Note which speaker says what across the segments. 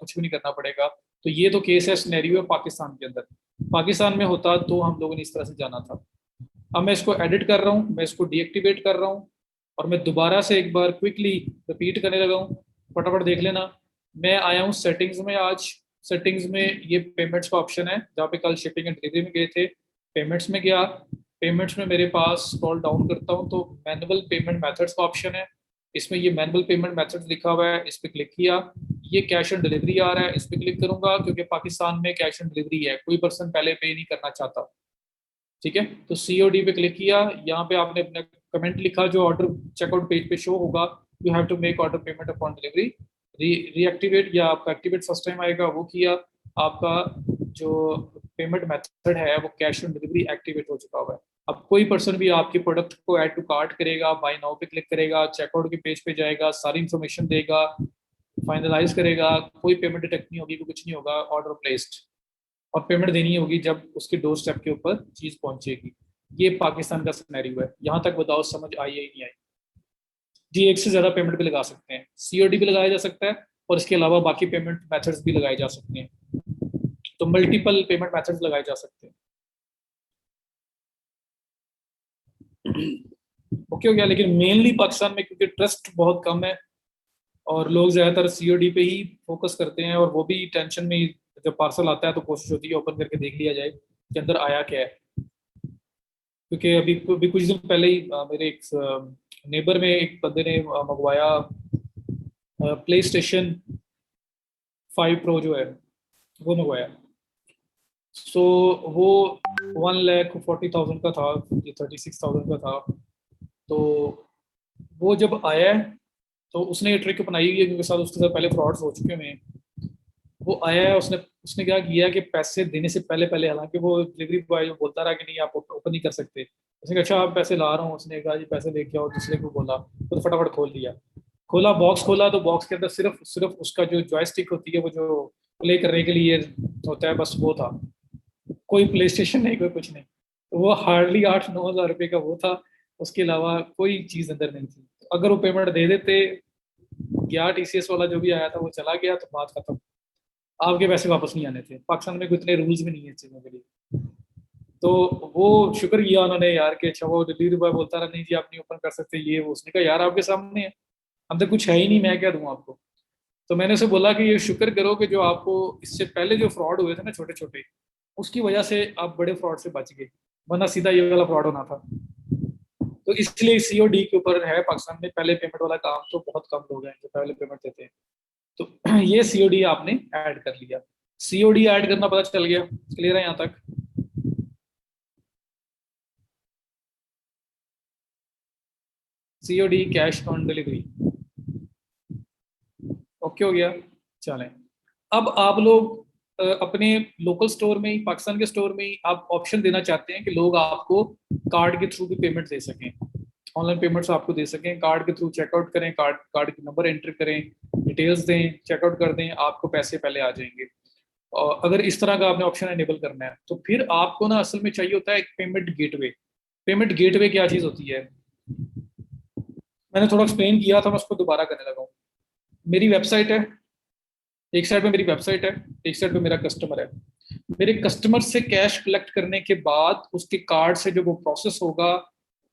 Speaker 1: कुछ भी नहीं करना पड़ेगा। तो ये तो केस है, सिनेरियो है पाकिस्तान के अंदर। पाकिस्तान में होता तो हम लोगों ने इस तरह से जाना था। अब मैं इसको एडिट कर रहा हूँ, मैं इसको डीएक्टिवेट कर रहा हूँ, और मैं दोबारा से एक बार क्विकली रिपीट करने लगा हूँ। फटाफट देख लेना। मैं आया हूँ सेटिंग्स में आज। सेटिंग्स में ये पेमेंट्स का ऑप्शन है, जहाँ पे कल शिपिंग एंड डिलीवरी में गए थे। पेमेंट्स में गया, पेमेंट्स में मेरे पास स्क्रॉल डाउन करता हूँ तो मैनुअल पेमेंट मेथड्स का ऑप्शन है। इसमें ये मैनुअल पेमेंट मेथड्स लिखा हुआ है, इस पर क्लिक किया। ये कैश ऑन डिलीवरी आ रहा है, इस पर क्लिक करूंगा क्योंकि पाकिस्तान में कैश ऑन डिलीवरी है, कोई पर्सन पहले पे नहीं करना चाहता। ठीक है, तो सीओडी पे क्लिक किया। यहाँ पे आपने अपना कमेंट लिखा जो ऑर्डर चेकआउट पेज पे शो होगा, you have to make order payment upon delivery. Reactivate या आपका एक्टिवेट फर्स्ट टाइम आएगा, वो किया। आपका जो पेमेंट मेथड है वो कैश ऑन डिलीवरी एक्टिवेट हो चुका हुआ है। अब कोई पर्सन भी आपके प्रोडक्ट को ऐड टू कार्ट करेगा, बाय नाउ पे क्लिक करेगा, चेकआउट के पेज पे जाएगा, सारी इन्फॉर्मेशन देगा, फाइनलाइज करेगा, कोई पेमेंट डिटेक्ट नहीं होगी, कुछ नहीं होगा, ऑर्डर प्लेस्ड। और पेमेंट देनी होगी जब उसके डोर स्टेप के ऊपर चीज पहुंचेगी। ये पाकिस्तान का सिनेरियो है। यहाँ तक बताओ समझ आई है नहीं आई? जी, एक से ज्यादा पेमेंट भी लगा सकते हैं, सीओडी भी लगाया जा सकता है, और इसके अलावा बाकी पेमेंट मेथड्स भी लगाए जा सकते हैं। तो मल्टीपल पेमेंट मेथड्स लगाए जा सकते हैं। ओके हो गया। लेकिन मेनली पाकिस्तान में क्योंकि ट्रस्ट बहुत कम है और लोग ज्यादातर सीओडी पे ही फोकस करते हैं, और वो भी टेंशन में जब पार्सल आता है तो कोशिश होती है ओपन करके देख लिया जाए कि अंदर आया क्या है। क्योंकि अभी कुछ दिन पहले ही मेरे एक नेबर में एक बंदे ने मंगवाया प्ले स्टेशन 5 प्रो जो है, वो मंगवाया। सो वो 1,40,000 का था, ये 36,000 का था। तो वो जब आया है तो उसने ये ट्रिक अपनाई हुई है, क्योंकि साथ उसके साथ पहले फ्रॉड्स हो चुके हैं। वो आया है, उसने उसने क्या किया कि पैसे देने से पहले पहले, हालांकि वो डिलीवरी बॉय बोलता रहा कि नहीं आप ओपन नहीं कर सकते, उसने कहा अच्छा आप पैसे ला रहा हूँ, उसने कहा जी पैसे लेके आओ, दूसरे को बोला तो फटाफट खोल दिया। खोला, बॉक्स खोला तो बॉक्स के अंदर सिर्फ सिर्फ उसका जो जॉयस्टिक होती है, वो जो प्ले करने के लिए होता है, बस वो था। कोई प्ले स्टेशन नहीं, कोई कुछ नहीं। तो वो हार्डली 8-9 हज़ार रुपये का वो था, उसके अलावा कोई चीज़ अंदर नहीं थी। तो अगर वो पेमेंट दे देते, गया टीसीएस वाला जो भी आया था वो चला गया, तो बात खत्म। आपके पैसे वापस नहीं आने थे। पाकिस्तान में कोई इतने रूल्स भी नहीं है चीज़ों के लिए। तो वो शुक्र किया उन्होंने यार कि अच्छा, वो डिलीवरी बॉय बोलता रहा नहीं जी आप नहीं ओपन कर सकते, ये वो। उसने कहा यार आपके सामने है, अंदर कुछ है ही नहीं, मैं क्या दूं आपको। तो मैंने उसे बोला कि ये शुक्र करो कि जो आपको इससे पहले जो फ्रॉड हुए थे ना छोटे छोटे, उसकी वजह से आप बड़े फ्रॉड से बच गए, वरना सीधा ये वाला फ्रॉड होना था। तो इसलिए सीओडी के ऊपर है पाकिस्तान में पहले पेमेंट वाला काम, तो बहुत कम लोग हैं जो पहले पेमेंट देते हैं। तो ये सीओडी आपने ऐड कर लिया। सीओडी ऐड करना पता चल गया, क्लियर है यहाँ तक? COD cash on delivery okay हो गया। चलें, अब आप लोग अपने लोकल स्टोर में ही, पाकिस्तान के स्टोर में ही आप ऑप्शन देना चाहते हैं कि लोग आपको कार्ड के थ्रू भी पेमेंट दे सकें, ऑनलाइन पेमेंट्स आपको दे सकें, कार्ड के थ्रू चेकआउट करें, कार्ड कार्ड की नंबर एंटर करें, डिटेल्स दें, चेकआउट कर दें, आपको पैसे पहले आ जाएंगे। और अगर इस तरह का आपने ऑप्शन एनेबल करना है तो फिर आपको ना असल में चाहिए होता है एक पेमेंट गेटवे। पेमेंट गेटवे क्या चीज़ होती है, मैंने थोड़ा एक्सप्लेन किया था, मैं उसको दोबारा करने लगा हूँ। मेरी वेबसाइट है, एक साइड पे मेरी वेबसाइट है, एक साइड पे मेरा कस्टमर है। मेरे कस्टमर से कैश कलेक्ट करने के बाद उसके कार्ड से जो वो प्रोसेस होगा,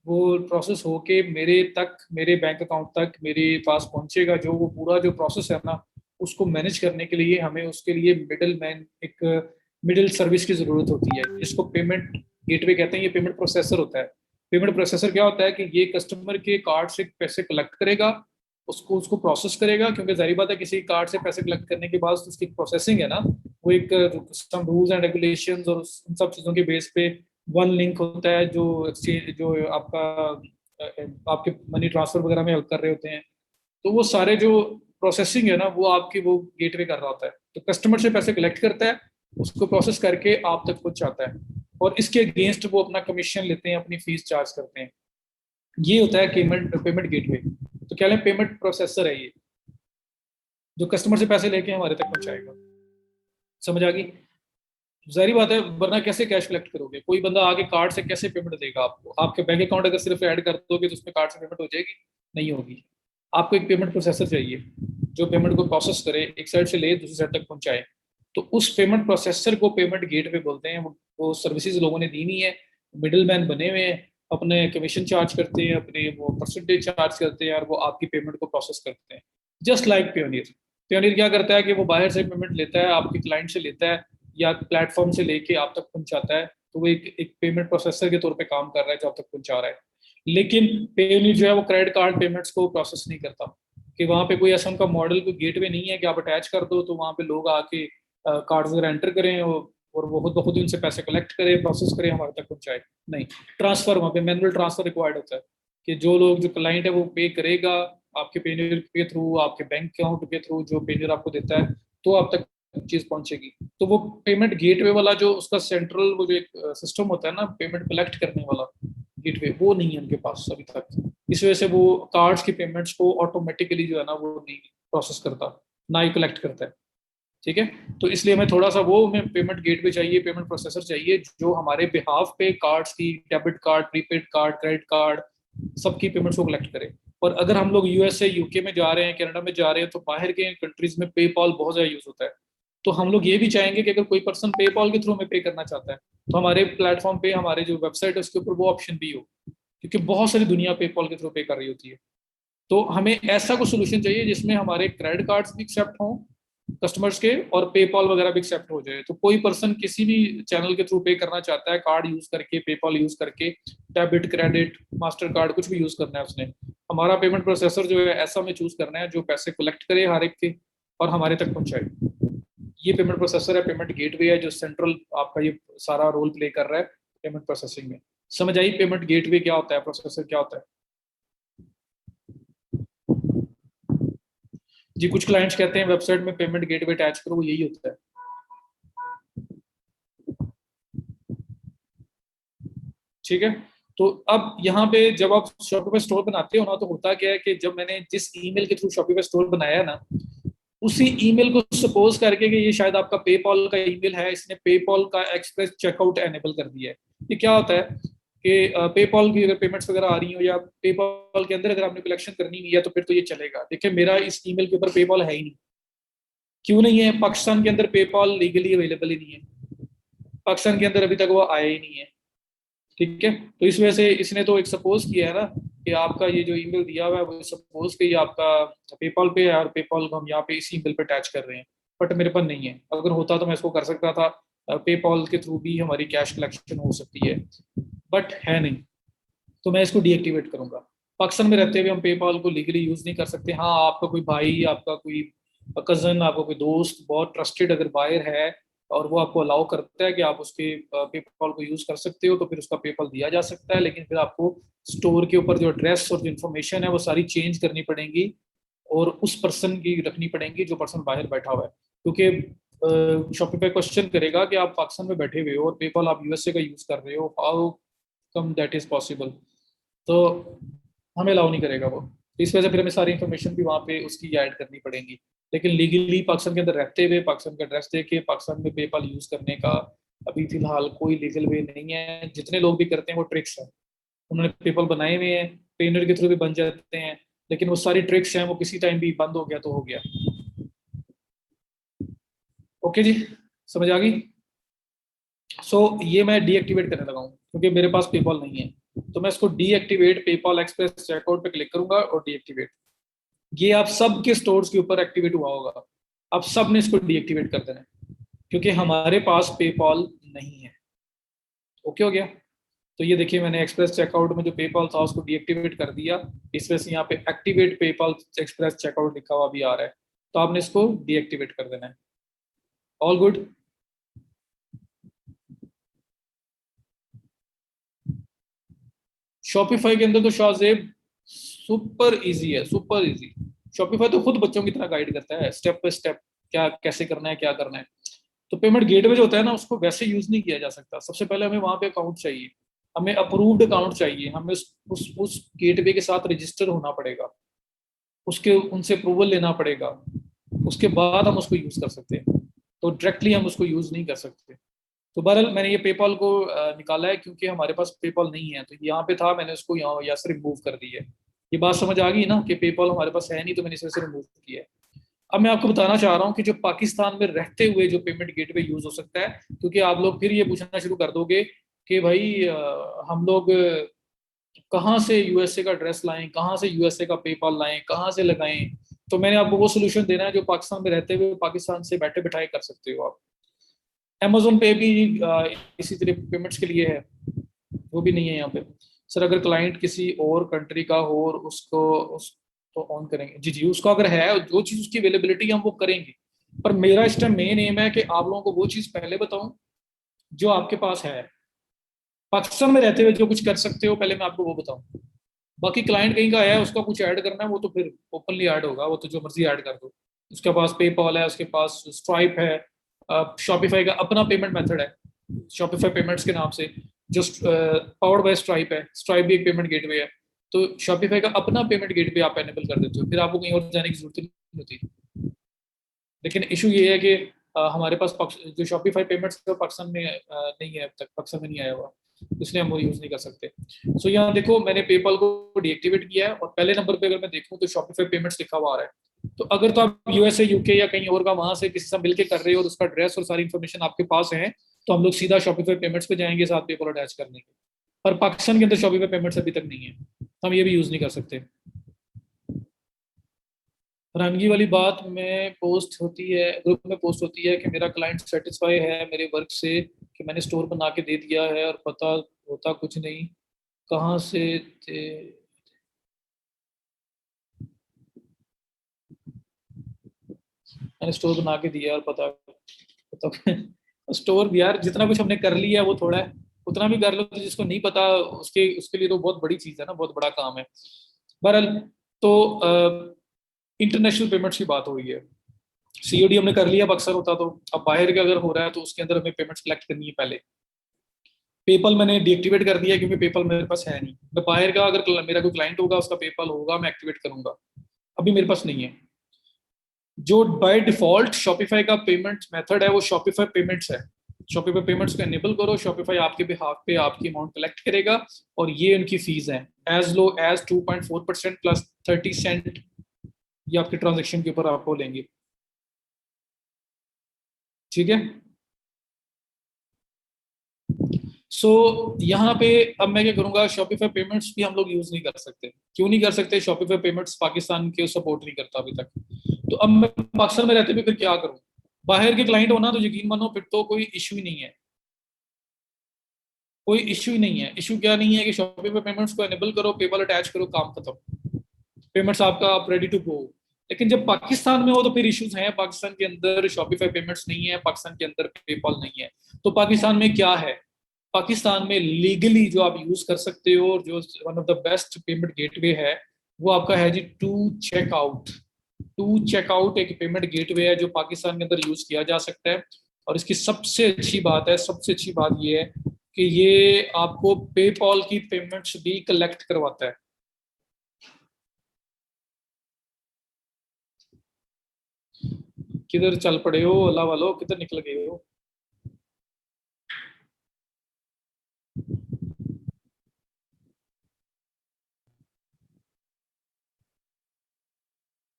Speaker 1: वो प्रोसेस होके मेरे तक, मेरे बैंक अकाउंट तक मेरे पास पहुंचेगा। जो वो पूरा जो प्रोसेस है ना, उसको मैनेज करने के लिए हमें उसके लिए मिडिल मैन, एक मिडिल सर्विस की जरूरत होती है, जिसको पेमेंट गेटवे कहते हैं। ये पेमेंट प्रोसेसर होता है। पेमेंट प्रोसेसर क्या होता है कि ये कस्टमर के कार्ड से पैसे कलेक्ट करेगा, उसको उसको प्रोसेस करेगा, क्योंकि जाहिर बात है किसी कार्ड से पैसे कलेक्ट करने के बाद उसकी प्रोसेसिंग है ना, वो एक सम रूल्स एंड रेगुलेशंस और उन सब चीज़ों के बेस पे वन लिंक होता है, जो एक्सचेंज जो आपका आपके मनी ट्रांसफर वगैरह में हेल्प कर रहे होते हैं। तो वो सारे जो प्रोसेसिंग है ना, वो आपकी वो गेटवे कर रहा होता है। तो कस्टमर से पैसे कलेक्ट करता है, उसको प्रोसेस करके आप तक पहुंचाता है, और इसके अगेंस्ट वो अपना कमीशन लेते हैं, अपनी फीस चार्ज करते हैं। ये होता है पेमेंट पेमेंट गेटवे। तो क्या लें, पेमेंट प्रोसेसर है ये, जो कस्टमर से पैसे लेके हमारे तक पहुंचाएगा। समझ आ गई? जाहिर बात है, वरना कैसे कैश कलेक्ट करोगे? कोई बंदा आगे कार्ड से कैसे पेमेंट देगा आपको? आपके बैंक अकाउंट अगर सिर्फ ऐड कर दोगे तो उसमें कार्ड से पेमेंट हो जाएगी? नहीं होगी। आपको एक पेमेंट प्रोसेसर चाहिए जो पेमेंट को प्रोसेस करे, एक साइड से ले दूसरी साइड तक पहुंचाए। तो उस पेमेंट प्रोसेसर को पेमेंट गेटवे बोलते हैं। वो सर्विसेज लोगों ने दी हुई है, मिडिल मैन बने हुए हैं, अपने कमीशन चार्ज करते हैं, अपने वो परसेंटेज चार्ज करते हैं और वो आपकी पेमेंट को प्रोसेस करते हैं। Just like Payoneer. पेयोनियर क्या करता है कि वो बाहर से पेमेंट लेता है, आपके क्लाइंट से लेता है या प्लेटफॉर्म से लेके आप तक पहुंचाता है। तो वो एक पेमेंट प्रोसेसर के तौर पे काम कर रहा है जो आप तक पहुंचा रहा है। लेकिन पेयोनियर जो है वो क्रेडिट कार्ड पेमेंट्स को प्रोसेस नहीं करता, कि वहाँ पे कोई ऐसा उनका मॉडल, कोई गेटवे नहीं है कि आप अटैच कर दो तो वहाँ पे लोग आके कार्ड वगैरह एंटर करें और वो खुद ब खुद उनसे पैसे कलेक्ट करें, प्रोसेस करें, हमारे तक पहुंचाए। नहीं, ट्रांसफर, वहाँ पे मैनुअल ट्रांसफर रिक्वायर्ड होता है कि जो लोग, जो क्लाइंट है वो पे करेगा आपके पेनियर के थ्रू, आपके बैंक अकाउंट के थ्रू जो पेनियर आपको देता है, तो आप तक चीज पहुंचेगी। तो वो पेमेंट गेटवे वाला जो उसका सेंट्रल वो जो एक सिस्टम होता है ना पेमेंट कलेक्ट करने वाला गेटवे, वो नहीं है उनके पास अभी तक। इस वजह से वो कार्ड्स की पेमेंट्स को ऑटोमेटिकली जो है ना वो नहीं प्रोसेस करता, ना ही कलेक्ट करता है। ठीक है, तो इसलिए हमें थोड़ा सा वो हमें पेमेंट गेटवे चाहिए, पेमेंट प्रोसेसर चाहिए जो हमारे बिहाफ पे कार्ड्स की, debit card, prepaid card, credit card, सबकी पेमेंट्स को कलेक्ट करे। और अगर हम लोग यूएसए, यूके में जा रहे हैं, कनाडा में जा रहे हैं, तो बाहर के कंट्रीज में पेपॉल बहुत ज्यादा यूज होता है। तो हम लोग ये भी चाहेंगे कि अगर कोई पर्सन पेपॉल के थ्रू हमें पे करना चाहता है तो हमारे प्लेटफॉर्म पे, हमारे जो वेबसाइट है उसके ऊपर वो ऑप्शन भी हो, क्योंकि बहुत सारी दुनिया पेपॉल के थ्रू पे कर रही होती है। तो हमें ऐसा कुछ सोल्यूशन चाहिए जिसमें हमारे क्रेडिट कार्ड्स भी एक्सेप्ट हों कस्टमर्स के और पेपॉल वगैरह भी एक्सेप्ट हो जाए। तो कोई पर्सन किसी भी चैनल के थ्रू पे करना चाहता है, कार्ड यूज करके, पेपॉल यूज करके, डेबिट, क्रेडिट, मास्टर कार्ड, कुछ भी यूज करना है उसने, हमारा पेमेंट प्रोसेसर जो है ऐसा हमें चूज करना है जो पैसे कलेक्ट करे हर एक के और हमारे तक पहुंचाए। ये पेमेंट प्रोसेसर है, पेमेंट गेटवे है जो सेंट्रल आपका ये सारा रोल प्ले कर रहा है पेमेंट प्रोसेसिंग में। समझ आई पेमेंट गेटवे क्या होता है, प्रोसेसर क्या होता है? जी, कुछ क्लाइंट्स कहते हैं वेबसाइट में पेमेंट गेटवे अटैच करो, वो यही होता है। ठीक है, तो अब यहाँ पे जब आप शॉपिफाई स्टोर बनाते हो ना, तो होता क्या है कि जब मैंने जिस ईमेल के थ्रू शॉपिफाई स्टोर बनाया ना, उसी ईमेल को सपोज करके कि ये शायद आपका पेपॉल का ईमेल है, इसने पेपॉल का एक्सप्रेस चेकआउट एनेबल कर दिया है। ये क्या होता है कि पेपॉल की अगर पेमेंट्स वगैरह आ रही हो या पेपॉल के अंदर अगर आपने कलेक्शन करनी है तो फिर तो ये चलेगा। देखिए मेरा इस ईमेल के ऊपर पेपॉल है ही नहीं। क्यों नहीं है? पाकिस्तान के अंदर पेपॉल लीगली अवेलेबल ही नहीं है, पाकिस्तान के अंदर अभी तक वो आया ही नहीं है। ठीक है, तो इस वजह से इसने तो एक सपोज किया है ना कि आपका ये जो ईमेल दिया हुआ है वो सपोज कि ये आपका पेपॉल पे है और पेपॉल को हम यहाँ पे इसी ईमेल पे अटैच कर रहे हैं। बट मेरे पास नहीं है, अगर होता तो मैं इसको कर सकता था, पेपॉल के थ्रू भी हमारी कैश कलेक्शन हो सकती है, बट है नहीं। तो मैं इसको डीएक्टिवेट करूंगा। पाकिस्तान में रहते हुए हम पेपॉल को लीगली यूज नहीं कर सकते। हाँ, आपका कोई भाई, आपका कोई कजन, आपका कोई दोस्त बहुत ट्रस्टेड अगर बायर है और वो आपको अलाउ करता है कि आप उसके पेपॉल को यूज कर सकते हो, तो फिर उसका पेपॉल दिया जा सकता है। लेकिन फिर आपको स्टोर के ऊपर जो एड्रेस और जो इन्फॉर्मेशन है वो सारी चेंज करनी पड़ेगी और उस पर्सन की रखनी पड़ेंगी जो पर्सन बाहर बैठा हुआ है, क्योंकि शॉपिफाई क्वेश्चन करेगा कि आप पाकिस्तान में बैठे हुए हो और पेपॉल आप यूएसए का यूज कर रहे हो, how come that is possible. तो हमें अलाउ नहीं करेगा वो। तो इस वजह से फिर हमें सारी इन्फॉर्मेशन भी वहाँ पे उसकी ऐड करनी पड़ेगी। लेकिन लीगली पाकिस्तान के अंदर रहते हुए, पाकिस्तान का एड्रेस दे के पाकिस्तान में पेपाल यूज करने का अभी फिलहाल कोई लीगल वे नहीं है। जितने लोग भी करते हैं वो ट्रिक्स है, उन्होंने पेपाल बनाए हुए हैं, पेनर के थ्रू भी बन जाते हैं, लेकिन वो सारी ट्रिक्स हैं, वो किसी टाइम भी बंद हो गया तो हो गया। ओके जी, समझ आ गई? सो ये मैं डीएक्टिवेट करने लगा हूँ क्योंकि मेरे पास पेपॉल नहीं है। तो मैं इसको डीएक्टिवेट पेपॉल एक्सप्रेस चेकआउट पे क्लिक करूंगा और डीएक्टिवेट। ये आप सबके स्टोर्स के ऊपर एक्टिवेट हुआ होगा। अब सब ने इसको डीएक्टिवेट कर देना है क्योंकि हमारे पास पेपॉल नहीं है। ओके हो गया? तो ये देखिए मैंने एक्सप्रेस चेकआउट में जो पेपॉल था उसको डीएक्टिवेट कर दिया। इस वजह से यहाँ पे एक्टिवेट पेपॉल एक्सप्रेस चेकआउट लिखा हुआ भी आ रहा है। तो आपने इसको डीएक्टिवेट कर देना है। All good? शॉपिफाई के अंदर तो शाहजेब सुपर इजी है, सुपर इजी। शॉपिफाई तो खुद बच्चों की तरह गाइड करता है स्टेप बाय स्टेप, क्या कैसे करना है, क्या करना है। तो पेमेंट गेटवे जो होता है ना उसको वैसे यूज नहीं किया जा सकता। सबसे पहले हमें वहां पे अकाउंट चाहिए, हमें अप्रूव्ड अकाउंट चाहिए, हमें उस गेटवे के साथ रजिस्टर होना पड़ेगा, उसके उनसे अप्रूवल लेना पड़ेगा, उसके बाद हम उसको यूज कर सकते हैं। तो डायरेक्टली हम उसको यूज नहीं कर सकते। तो बहरहाल मैंने ये पेपॉल को निकाला है क्योंकि हमारे पास पेपॉल नहीं है, तो यहाँ पे था, मैंने उसको यहाँ से रिमूव कर दी है। ये बात समझ आ गई ना कि पेपॉल हमारे पास है नहीं तो मैंने इस वजह से रिमूव किया है। अब मैं आपको बताना चाह रहा हूँ कि जो पाकिस्तान में रहते हुए जो पेमेंट गेटवे यूज हो सकता है, क्योंकि आप लोग फिर ये पूछना शुरू कर दोगे कि भाई हम लोग कहाँ से यूएसए का ड्रेस लाएं, कहाँ से यूएसए का पेपाल लाएं, कहाँ से लगाएं। तो मैंने आपको वो सोल्यूशन देना है जो पाकिस्तान में रहते हुए पाकिस्तान से बैठे बैठाए कर सकते हो आप। अमेजोन पे भी इसी तरह पेमेंट्स के लिए है, वो भी नहीं है यहाँ पे। सर अगर क्लाइंट किसी और कंट्री का हो और उसको ऑन करेंगे, जी जी, उसका अगर है जो चीज़ उसकी अवेलेबिलिटी हम वो करेंगे। पर मेरा इस टाइम मेन एम है कि आप लोगों को वो चीज़ पहले बताऊं जो आपके पास है। पाकिस्तान में रहते हुए जो कुछ कर सकते हो पहले मैं आपको वो बताऊं। बाकी क्लाइंट कहीं का है उसका कुछ ऐड करना है वो तो फिर ओपनली ऐड होगा, वो तो जो मर्जी ऐड कर दो। उसके पास पेपॉल है, उसके पास स्ट्राइप है, शॉपिफाई का अपना पेमेंट मेथड है शॉपिफाई पेमेंट्स के नाम से, जो पावर्ड बाय स्ट्राइप है। स्ट्राइप भी एक पेमेंट गेटवे है। तो शॉपिफाई का अपना पेमेंट गेटवे आप एनेबल कर देते हो, फिर आपको कहीं और जाने की जरूरत नहीं होती। लेकिन इशू ये है कि हमारे पास जो शॉपिफाई पेमेंट्स है वो पाकिस्तान में नहीं है, अब तक पाकिस्तान में नहीं आया हुआ, इसलिए हम वो यूज नहीं कर सकते। सो यहाँ देखो मैंने पेपल को डीएक्टिवेट किया है और पहले नंबर पे अगर मैं देखूँ तो शॉपिफाई पेमेंट्स लिखा हुआ आ रहा है। तो अगर तो आप यूएसए यूके या कहीं और का वहां से किसी से मिलकर कर रहे हो और उसका एड्रेस और सारी इन्फॉर्मेशन आपके पास है, तो हम लोग सीधा शॉपिफाई पेमेंट्स पे जाएंगे साथ पेपल अटैच करने के। पर पाकिस्तान के अंदर शॉपिफाई पेमेंट्स अभी तक नहीं है, तो हम ये भी यूज नहीं कर सकते। हैरानगी वाली बात में पोस्ट होती है, ग्रुप में पोस्ट होती है कि मेरा क्लाइंट सेटिस्फाई है मेरे वर्क से, कि मैंने स्टोर बना के दे दिया है और पता होता कुछ नहीं, कहाँ से थे। मैंने स्टोर बना के दिया और पता पता स्टोर भी यार जितना कुछ हमने कर लिया है वो थोड़ा है, उतना भी कर लो तो जिसको नहीं पता उसके उसके लिए तो बहुत बड़ी चीज़ है ना, बहुत बड़ा काम है। बहरहाल, तो इंटरनेशनल पेमेंट्स की बात हो रही है। सीओडी हमने कर लिया, अब अक्सर होता तो अब बाहर का अगर हो रहा है तो उसके अंदर हमें पेमेंट्स कलेक्ट करनी है पहले। पेपल मैंने डीएक्टिवेट कर दिया क्योंकि पेपल मेरे पास है नहीं। मैं बाहर का अगर मेरा कोई क्लाइंट होगा उसका पेपल होगा मैं एक्टिवेट करूंगा, अभी मेरे पास नहीं है। जो बाय डिफॉल्ट शॉपिफाई का पेमेंट मेथड है वो शॉपिफाई पेमेंट्स है। शॉपिफाई पेमेंट्स को एनेबल करो, शॉपिफाई आपके बिहाफ पे आपकी अमाउंट कलेक्ट करेगा और ये उनकी फीस है as low as 2.4% plus 30 cent, ये आपके ट्रांजेक्शन के ऊपर आपको लेंगे। ठीक है। सो यहाँ पे अब मैं क्या करूंगा, शॉपिफाई पेमेंट्स भी हम लोग यूज नहीं कर सकते। क्यों नहीं कर सकते? शॉपिफाई पेमेंट्स पाकिस्तान के सपोर्ट नहीं करता अभी तक। तो अब मैं पाकिस्तान में रहते हुए फिर क्या करूँ? बाहर के क्लाइंट होना तो यकीन मानो फिर तो कोई इशू ही नहीं है, कोई इशू ही नहीं है। इशू क्या नहीं है कि शॉपिफाई पेमेंट्स को एनेबल करो, पेपल अटैच करो, काम खत्म, पेमेंट्स आपका आप रेडी टू गो। लेकिन जब पाकिस्तान में हो तो फिर इश्यूज हैं। पाकिस्तान के अंदर शॉपिफाई पेमेंट्स नहीं है, पाकिस्तान के अंदर पेपल नहीं है। तो पाकिस्तान में क्या है? पाकिस्तान में लीगली जो आप यूज कर सकते हो और जो one of the best payment gateway है वो आपका है जी टू चेकआउट। टू चेकआउट एक पेमेंट गेटवे है जो पाकिस्तान के अंदर यूज किया जा सकता है। और इसकी सबसे अच्छी बात है, सबसे अच्छी बात ये है कि ये आपको पेपॉल की पेमेंट्स भी कलेक्ट करवाता है। किधर चल पड़े हो अल्लाह वालो, किधर निकल गए हो?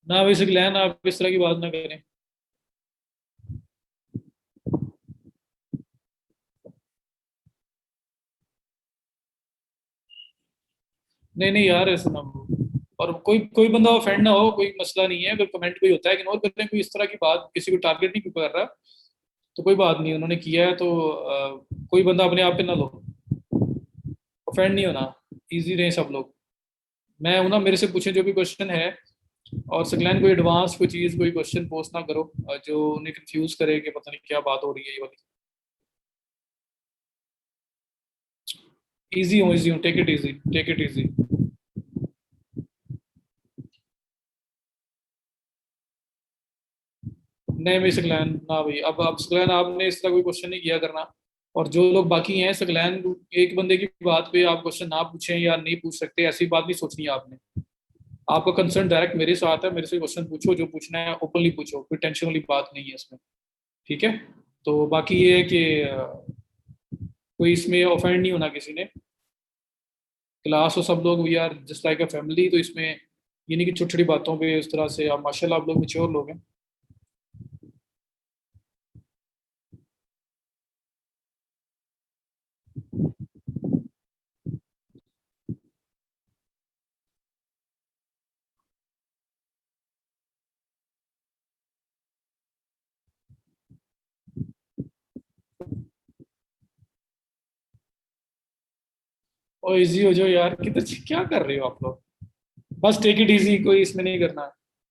Speaker 1: ना वैसे ग्लैन आप इस तरह की बात ना करें। नहीं नहीं यार ऐसा ना हो। और कोई कोई बंदा ऑफेंड ना हो, कोई मसला नहीं है। अगर कमेंट कोई होता है इग्नोर करने, कोई इस तरह की बात किसी को टारगेट नहीं कर रहा तो कोई बात नहीं, उन्होंने किया है तो कोई बंदा अपने आप पे ना लो, ऑफेंड नहीं होना, इजी रहे सब लोग। मैं हूं ना, मेरे से पूछे जो भी क्वेश्चन है। और सकलैन कोई एडवांस कोई चीज कोई क्वेश्चन पोस्ट ना करो जो उन्हें कंफ्यूज करे कि पता नहीं क्या बात हो रही है ये वाली। इजी हूँ, take it easy, take it easy. नहीं भाई सकलैन ना भाई, अब सकलैन आपने इस तरह कोई क्वेश्चन नहीं किया करना। और जो लोग बाकी हैं सकलैन, एक बंदे की बात पे आप क्वेश्चन ना पूछें या नहीं पूछ सकते ऐसी बात नहीं सोचनी है आपने। आपका कंसर्न डायरेक्ट मेरे साथ है, मेरे से क्वेश्चन पूछो, जो पूछना है ओपनली पूछो, कोई टेंशन वाली बात नहीं है इसमें। ठीक है। तो बाकी ये है कि कोई इसमें ऑफेंड नहीं होना किसी ने। क्लास हो सब लोग, we are just like a family. तो इसमें ये नहीं कि छोटी छोटी बातों पे इस तरह से, आप माशाल्लाह आप लोग मेच्योर लोग हैं। और इजी हो जाओ यार, किधर क्या कर रहे हो आप लोग? बस टेक इट इजी, कोई इसमें नहीं करना।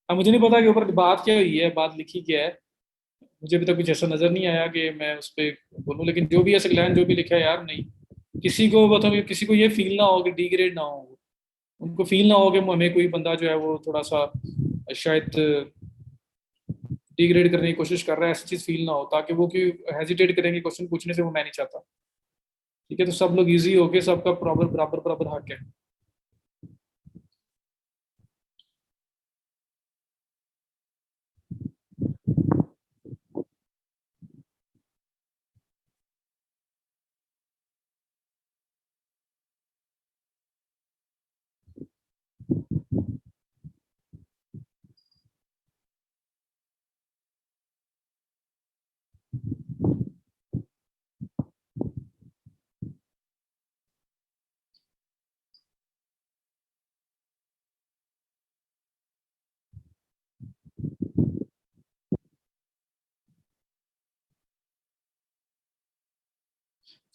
Speaker 1: अब मुझे नहीं पता कि ऊपर बात क्या हुई है, बात लिखी क्या है। मुझे अभी तक कुछ ऐसा नजर नहीं आया कि मैं उस पर बोलूँ, लेकिन जो भी ऐसे लाइन जो भी लिखा है यार, नहीं किसी को बताओ, किसी को ये फील ना हो कि डिग्रेड ना हो, उनको फील ना हो कि हमें कोई बंदा जो है वो थोड़ा सा शायद डिग्रेड करने की कोशिश कर रहा है, ऐसी चीज फील ना हो, ताकि वो क्यों हेजिटेट करेंगे क्वेश्चन पूछने से, वो मैं नहीं चाहता। ठीक है, तो सब लोग इजी होके, सबका बराबर बराबर बराबर हक है।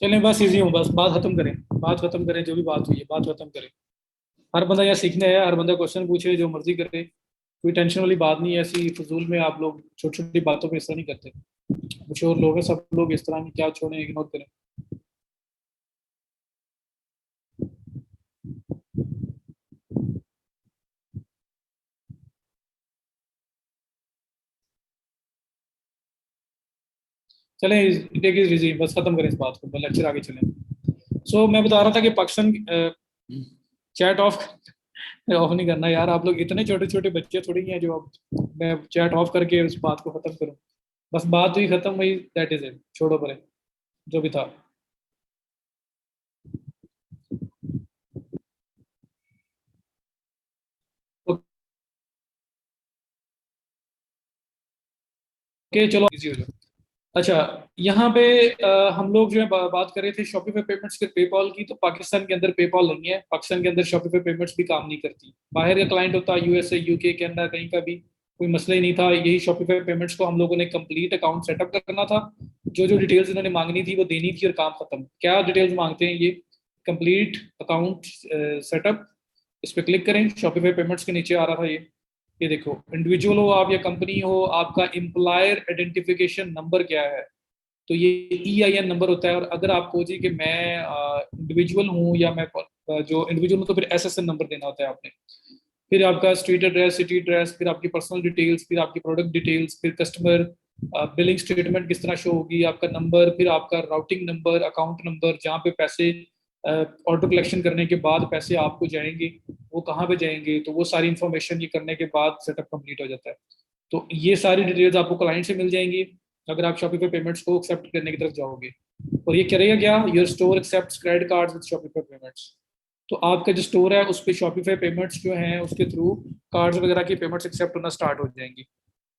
Speaker 1: चलें बस इजी हूँ, बस बात खत्म करें, बात खत्म करें, जो भी बात हुई है बात खत्म करें। हर बंदा यहाँ सीखने आया, हर बंदा क्वेश्चन पूछे, जो मर्जी करे, कोई टेंशन वाली बात नहीं है। ऐसी फजूल में आप लोग छोटी छोटी बातों पे इस तरह नहीं करते। मशहूर लोग हैं सब लोग, इस तरह की क्या छोड़ें, इग्नोर करें। चलें टेक इज इजी, बस खत्म करें इस बात को, लेक्चर आगे चलें। सो मैं बता रहा था कि पाकिस्तान चैट ऑफ ऑफ नहीं करना यार, आप लोग इतने छोटे छोटे बच्चे थोड़ी हैं जो अब मैं चैट ऑफ करके उस बात को खत्म करूं। बस बात हुई खत्म हुई, दैट इज इट, छोड़ो परे जो भी था। ओके चलो इजी हो जाओ। अच्छा, यहाँ पे हम लोग जो है बात कर रहे थे शॉपिफाई पेमेंट्स के पेपॉल की। तो पाकिस्तान के अंदर पेपॉल नहीं है, पाकिस्तान के अंदर शॉपिफाई पेमेंट्स भी काम नहीं करती। बाहर का क्लाइंट होता है, यूएसए यूके कनाडा, कहीं का भी कोई मसला ही नहीं था। यही शॉपिफाई पेमेंट्स को हम लोगों ने कंप्लीट अकाउंट सेटअप करना था, जो जो डिटेल्स इन्होंने मांगनी थी वो देनी थी, और काम खत्म। क्या डिटेल्स मांगते हैं ये? कंप्लीट अकाउंट सेटअप, इस पर क्लिक करें, शॉपिफाई पेमेंट्स के नीचे आ रहा था ये देखो, इंडिविजुअल हो आप या कंपनी हो, आपका एम्प्लॉयर आइडेंटिफिकेशन नंबर क्या है? तो ये EIN नंबर होता है। और अगर आपको जी कि मैं इंडिविजुअल हूँ या मैं जो इंडिविजुअल हूँ, तो फिर SSN नंबर देना होता है आपने। फिर आपका स्ट्रीट एड्रेस, सिटी एड्रेस, फिर आपकी पर्सनल डिटेल्स, फिर आपकी प्रोडक्ट डिटेल्स, फिर कस्टमर बिलिंग स्टेटमेंट किस तरह शो होगी, आपका नंबर, फिर आपका राउटिंग नंबर, अकाउंट नंबर, जहाँ पे पैसे ऑटो कलेक्शन करने के बाद पैसे आपको जाएंगे, वो कहाँ पे जाएंगे, तो वो सारी इन्फॉर्मेशन ये करने के बाद सेटअप कंप्लीट हो जाता है। तो ये सारी डिटेल्स आपको क्लाइंट से मिल जाएंगी अगर आप शॉपिफाई पेमेंट्स को एक्सेप्ट करने की तरफ जाओगे। और ये करेगा क्या, your store accept credit card with Shopify payments. तो आपका जो स्टोर है उस पर शॉपिफाई पेमेंट्स जो है उसके थ्रू कार्ड्स वगैरह की पेमेंट्स एक्सेप्ट होना स्टार्ट हो जाएंगी।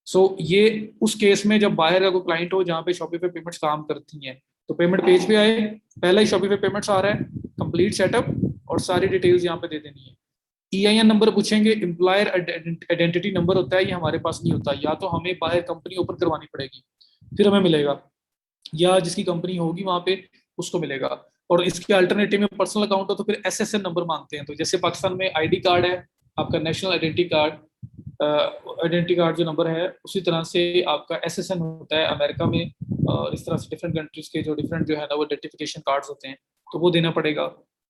Speaker 1: सो ये उस केस में जब बाहर का कोई क्लाइंट हो जहाँ पे शॉपिफाई पेमेंट्स काम करती हैं, तो पेमेंट पेज पे आए, पहला ही शॉपिफाई पेमेंट्स आ रहा है, कंप्लीट सेटअप, और सारी डिटेल्स यहाँ पे दे देनी है। EIN नंबर पूछेंगे, एम्प्लॉयर आइडेंटिटी नंबर होता है, ये हमारे पास नहीं होता, या तो हमें बाहर कंपनी ओपन करवानी पड़ेगी फिर हमें मिलेगा, या जिसकी कंपनी होगी वहां पे उसको मिलेगा। और इसके अल्टरनेटिव में पर्सनल अकाउंट हो तो फिर SSN नंबर मांगते हैं। तो जैसे पाकिस्तान में ID कार्ड है, आपका नेशनल आइडेंटिटी कार्ड जो नंबर है, उसी तरह से आपका SSN होता है अमेरिका में। और इस तरह से डिफरेंट कंट्रीज के जो डिफरेंट जो है ना वो आइडेंटिफिकेशन कार्ड्स होते हैं, तो वो देना पड़ेगा।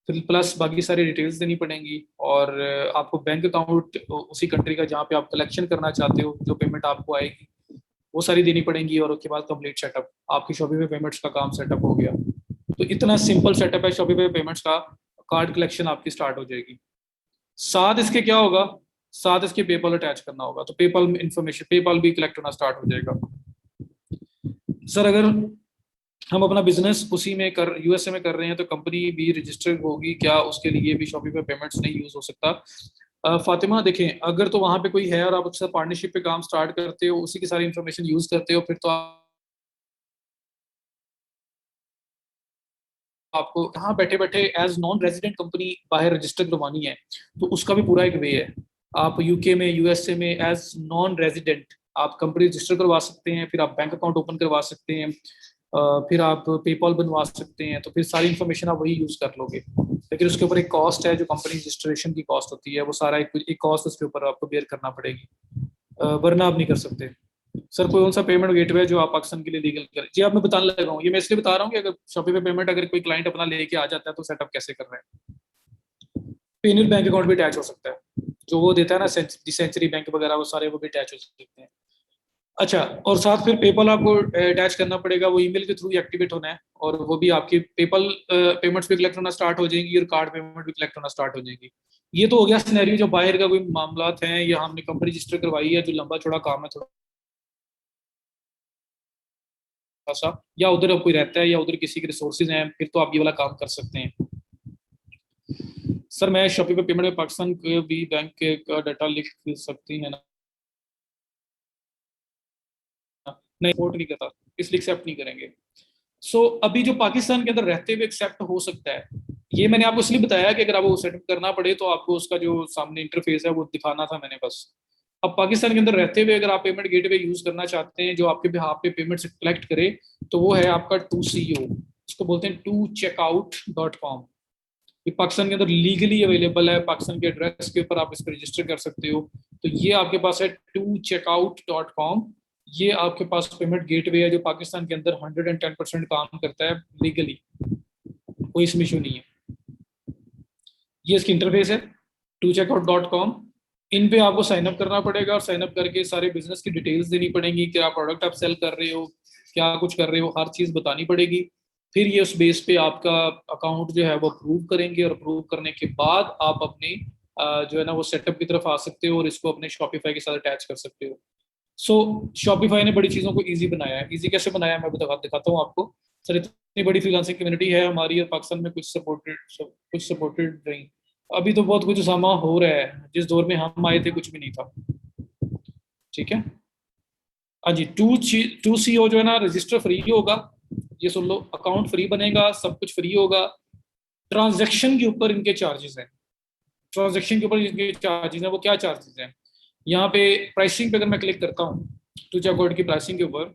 Speaker 1: फिर प्लस बाकी सारी डिटेल्स देनी पड़ेंगी। और आपको बैंक अकाउंट उसी कंट्री का जहाँ पे आप कलेक्शन करना चाहते हो, जो पेमेंट आपको आएगी वो सारी देनी पड़ेंगी। और उसके बाद कंप्लीट सेटअप, आपकी शॉपिफाई पेमेंट्स का काम सेटअप हो गया। तो इतना सिंपल सेटअप है शॉपिफाई पेमेंट्स का। कार्ड कलेक्शन आपकी स्टार्ट हो जाएगी। साथ इसके क्या होगा, साथ इसके पेपल अटैच करना होगा, तो पेपल इंफॉर्मेशन, पेपल भी कलेक्ट होना स्टार्ट हो जाएगा। सर अगर हम अपना बिजनेस उसी में कर यूएसए में कर रहे हैं, तो कंपनी भी रजिस्टर्ड होगी क्या, उसके लिए भी शॉपिफाई पेमेंट्स नहीं यूज हो सकता? फातिमा देखें, अगर तो वहां पे कोई है और आप उसके साथ पार्टनरशिप पे काम स्टार्ट करते हो, उसी की सारी इन्फॉर्मेशन यूज करते हो, फिर तो आपको यहाँ बैठे बैठे एज नॉन रेजिडेंट कंपनी बाहर रजिस्टर करवानी है, तो उसका भी पूरा एक वे है। आप यूके में, यूएसए में एज नॉन रेजिडेंट आप कंपनी रजिस्टर करवा सकते हैं, फिर आप बैंक अकाउंट ओपन करवा सकते हैं, फिर आप पेपॉल बनवा सकते हैं, तो फिर सारी इन्फॉर्मेशन आप वही यूज कर लोगे। लेकिन उसके ऊपर एक कॉस्ट है, जो कंपनी रजिस्ट्रेशन की कॉस्ट होती है, वो सारा एक कॉस्ट उसके ऊपर आपको बेयर करना पड़ेगी, वरना आप नहीं कर सकते। सर कौन सा पेमेंट गेटवे है जो आप पाकिस्तान के लिए लीगल करें? जी, आप मैं बताने लगा हूँ, ये मैं इसलिए बता रहा हूँ कि अगर शॉपिफाई पेमेंट अगर कोई क्लाइंट अपना लेके आ जाता है तो सेटअप कैसे कर रहे हैं। पेनियल बैंक अकाउंट भी अटैच हो सकता है, जो वो देता है ना सेंचुरी बैंक वगैरह, वो सारे वो भी अटैच हो सकते हैं। अच्छा, और साथ फिर पेपल आपको अटैच करना पड़ेगा, वो ईमेल के थ्रू एक्टिवेट होना है, और वो भी आपकी पेपल पेमेंट्स भी कलेक्ट होना स्टार्ट हो जाएंगी, और कार्ड पेमेंट भी कलेक्ट होना स्टार्ट हो जाएंगी। ये तो हो गया सिनेरियो जो बाहर का कोई मामला हैं, या हमने कंपनी रजिस्टर करवाई है, जो लंबा चौड़ा काम है थोड़ा सा, या उधर अब कोई रहता है, या उधर किसी के रिसोर्सेज हैं, फिर तो आप ये वाला काम कर सकते हैं। सर मैं शॉपिंग पे पेमेंट में पाकिस्तान के भी बैंक के का डाटा लिख सकती है ना? नहीं, सपोर्ट नहीं करता, इसलिए एक्सेप्ट नहीं करेंगे। अभी जो पाकिस्तान के अंदर रहते हुए एक्सेप्ट हो सकता है, ये मैंने आपको इसलिए बताया कि अगर आपको सेटअप करना पड़े तो आपको उसका जो सामने इंटरफेस है वो दिखाना था मैंने बस। अब पाकिस्तान के अंदर रहते हुए अगर आप पेमेंट गेटवे यूज करना चाहते हैं जो आपके बिहाफ पे पेमेंट से कलेक्ट करे, तो वो है आपका 2CO, इसको बोलते हैं 2checkout.com। ये पाकिस्तान के अंदर लीगली अवेलेबल है, पाकिस्तान के एड्रेस के ऊपर आप इस पर रजिस्टर कर सकते हो। तो ये आपके पास है 2checkout.com। ये आपके पास पेमेंट गेटवे है जो पाकिस्तान के अंदर 110% काम करता है लीगली, कोई इसमें इशू नहीं है। ये इसकी इंटरफेस है 2checkout.com। इन पे आपको साइन अप करना पड़ेगा, और साइन अप करके सारे बिजनेस की डिटेल्स देनी पड़ेंगी, क्या प्रोडक्ट आप सेल कर रहे हो, क्या कुछ कर रहे हो, हर चीज़ बतानी पड़ेगी। फिर ये उस बेस पे आपका अकाउंट जो है वो अप्रूव करेंगे, और अप्रूव करने के बाद आप अपनी जो है ना वो सेटअप की तरफ आ सकते हो, और इसको अपने शॉपिफाई के साथ अटैच कर सकते हो। शॉपिफाई ने बड़ी चीज़ों को ईजी बनाया है। ईजी कैसे बनाया है मैं दिखाता हूँ आपको। सर इतनी बड़ी फ्रीलांसिंग कम्युनिटी है हमारी, और पाकिस्तान में कुछ सपोर्टेड नहीं। अभी तो बहुत कुछ सामा हो रहा है, जिस दौर में हम आए थे कुछ भी नहीं था। ठीक है। हाँ जी, 2CO जो है ना रजिस्टर फ्री होगा, ये सुन लो, अकाउंट फ्री बनेगा, सब कुछ फ्री होगा। ट्रांजैक्शन के ऊपर इनके चार्जेस हैं, ट्रांजैक्शन के ऊपर इनके चार्जेस हैं। वो क्या चार्जेस हैं, यहाँ पे प्राइसिंग पे अगर मैं क्लिक करता हूँ टू चेकआउट की प्राइसिंग के ऊपर,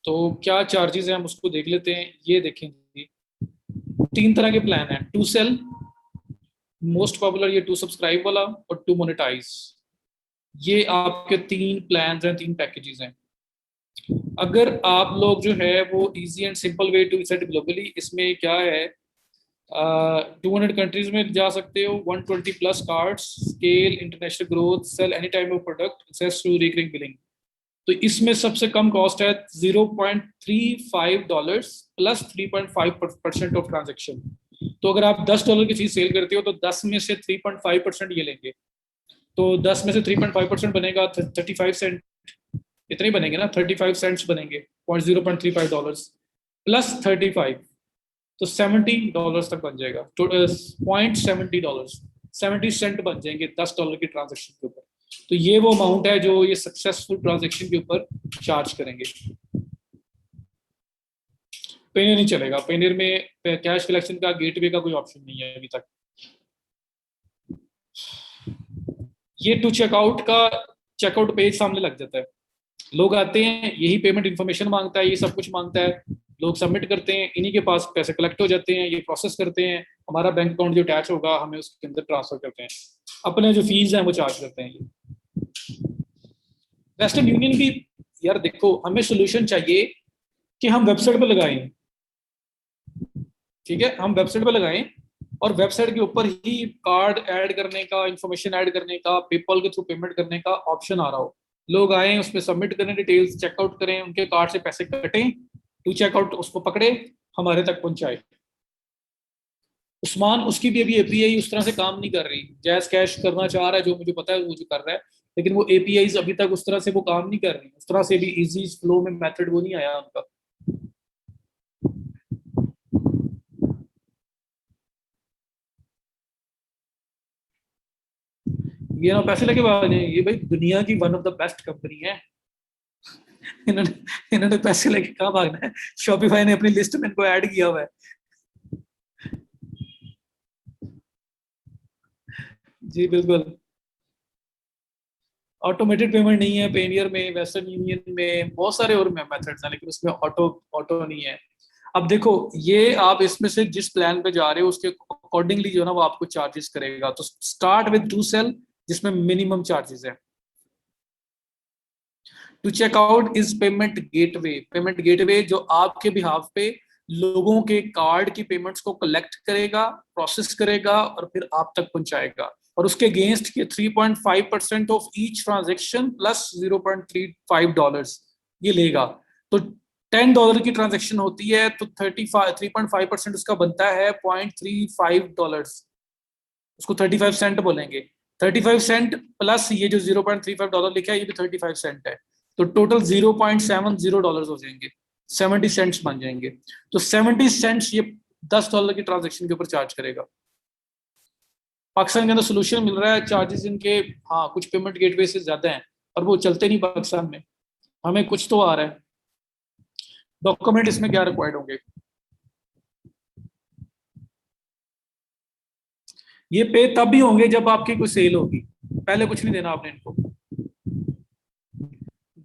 Speaker 1: तो क्या चार्जेस हैं हम उसको देख लेते हैं। ये देखेंगे, 3 तरह के प्लान हैं, टू सेल, मोस्ट पॉपुलर ये टू सब्सक्राइब वाला, और टू मोनेटाइज। ये आपके 3 प्लान हैं, 3 पैकेजेस हैं। अगर आप लोग जो है वो easy and simple way to set globally, इसमें क्या है, 200 कंट्रीज में जा सकते हो, 120+ cards, scale international growth, sell any time of product, access to recurring billing. तो इसमें सबसे कम कॉस्ट है $0.35 प्लस 3.5% ऑफ ट्रांजेक्शन। तो अगर आप $10 की चीज सेल करते हो तो 10 में से 3.5% ये लेंगे, तो 10 में से 3.5% बनेगा 35 सेंट। इतने ही बनेंगे ना, 35 सेंट्स बनेंगे, $0.35 प्लस 35, तो $70 तक बन जाएगा। तो $0.70, 70 सेंट बन जाएंगे $10 की ट्रांजेक्शन के ऊपर। तो ये वो अमाउंट है जो ये सक्सेसफुल ट्रांजेक्शन के ऊपर चार्ज करेंगे। पेनियर नहीं चलेगा, पेनियर में कैश कलेक्शन का गेटवे का कोई ऑप्शन नहीं है अभी तक। ये टू चेकआउट का चेकआउट पेज सामने लग जाता है, लोग आते हैं, यही पेमेंट इन्फॉर्मेशन मांगता है, ये सब कुछ मांगता है, लोग सबमिट करते हैं, इन्हीं के पास पैसे कलेक्ट हो जाते हैं, ये प्रोसेस करते हैं, हमारा बैंक अकाउंट जो अटैच होगा हमें उसके अंदर ट्रांसफर करते हैं, अपने जो फीस हैं वो चार्ज करते हैं। वेस्टर्न यूनियन भी, यार देखो, हमें सोल्यूशन चाहिए कि हम वेबसाइट पर लगाएं। ठीक है, हम वेबसाइट पर लगाएं, और वेबसाइट के ऊपर ही कार्ड ऐड करने का, इंफॉर्मेशन ऐड करने का, पेपल के थ्रू पेमेंट करने का ऑप्शन आ रहा हो। लोग आए, उसमें सबमिट करें डिटेल्स, चेकआउट करें, उनके कार्ड से पैसे कटें, टू चेकआउट उसको पकड़े, हमारे तक पहुंचाए। उस्मान, उसकी भी अभी एपीआई उस तरह से काम नहीं कर रही। जैस कैश करना चाह रहा है, जो मुझे पता है वो जो कर रहा है, लेकिन वो एपीआई अभी तक उस तरह से वो काम नहीं कर रही, उस तरह से भी इजी फ्लो में मेथड वो नहीं आया उनका। ये ना पैसे लेके भाग जाएंगे, ये भाई दुनिया की one of the best company है। इन्होंने इन्होंने पैसे लेके कहाँ भागना है। शॉपिफाई ने अपनी लिस्ट में इनको ऐड किया हुआ है। जी बिल्कुल। ऑटोमेटेड पेमेंट नहीं है पेनियर में, वेस्टर्न यूनियन में, बहुत सारे और मेथड्स हैं, लेकिन उसमें ऑटो ऑटो नहीं है। अब देखो, ये आप इसमें से जिस प्लान पे जा रहे हो उसके अकॉर्डिंगली जो है ना वो आपको चार्जेस करेगा। तो स्टार्ट विद टू सेल, जिसमें मिनिमम चार्जेस है। Two checkout is payment gateway. Payment gateway जो आपके बिहाफ पे लोगों के कार्ड की पेमेंट्स को कलेक्ट करेगा, प्रोसेस करेगा और फिर आप तक पहुंचाएगा। और उसके अगेंस्ट के 3.5% ऑफ ईच ट्रांजेक्शन प्लस $0.35 ये लेगा। तो $10 की ट्रांजेक्शन होती है तो 3.5% उसका बनता है $0.35। उसको 35 सेंट बोलेंगे। 35 सेंट प्लस ये जो $0.35 लिखा है ये भी 35 सेंट है। तो टोटल $0.70 हो जाएंगे, 70 सेंट्स बन जाएंगे। तो 70 सेंट्स ये $10 की ट्रांजेक्शन के ऊपर चार्ज करेगा। पाकिस्तान के अंदर सोल्यूशन मिल रहा है, चार्जेस इनके हाँ कुछ पेमेंट गेटवे से ज्यादा हैं, और वो चलते नहीं पाकिस्तान में। हमें कुछ तो आ रहा है। डॉक्यूमेंट इसमें क्या रिक्वायर्ड होंगे? ये पे तब भी होंगे जब आपकी कोई सेल होगी, पहले कुछ नहीं देना आपने इनको।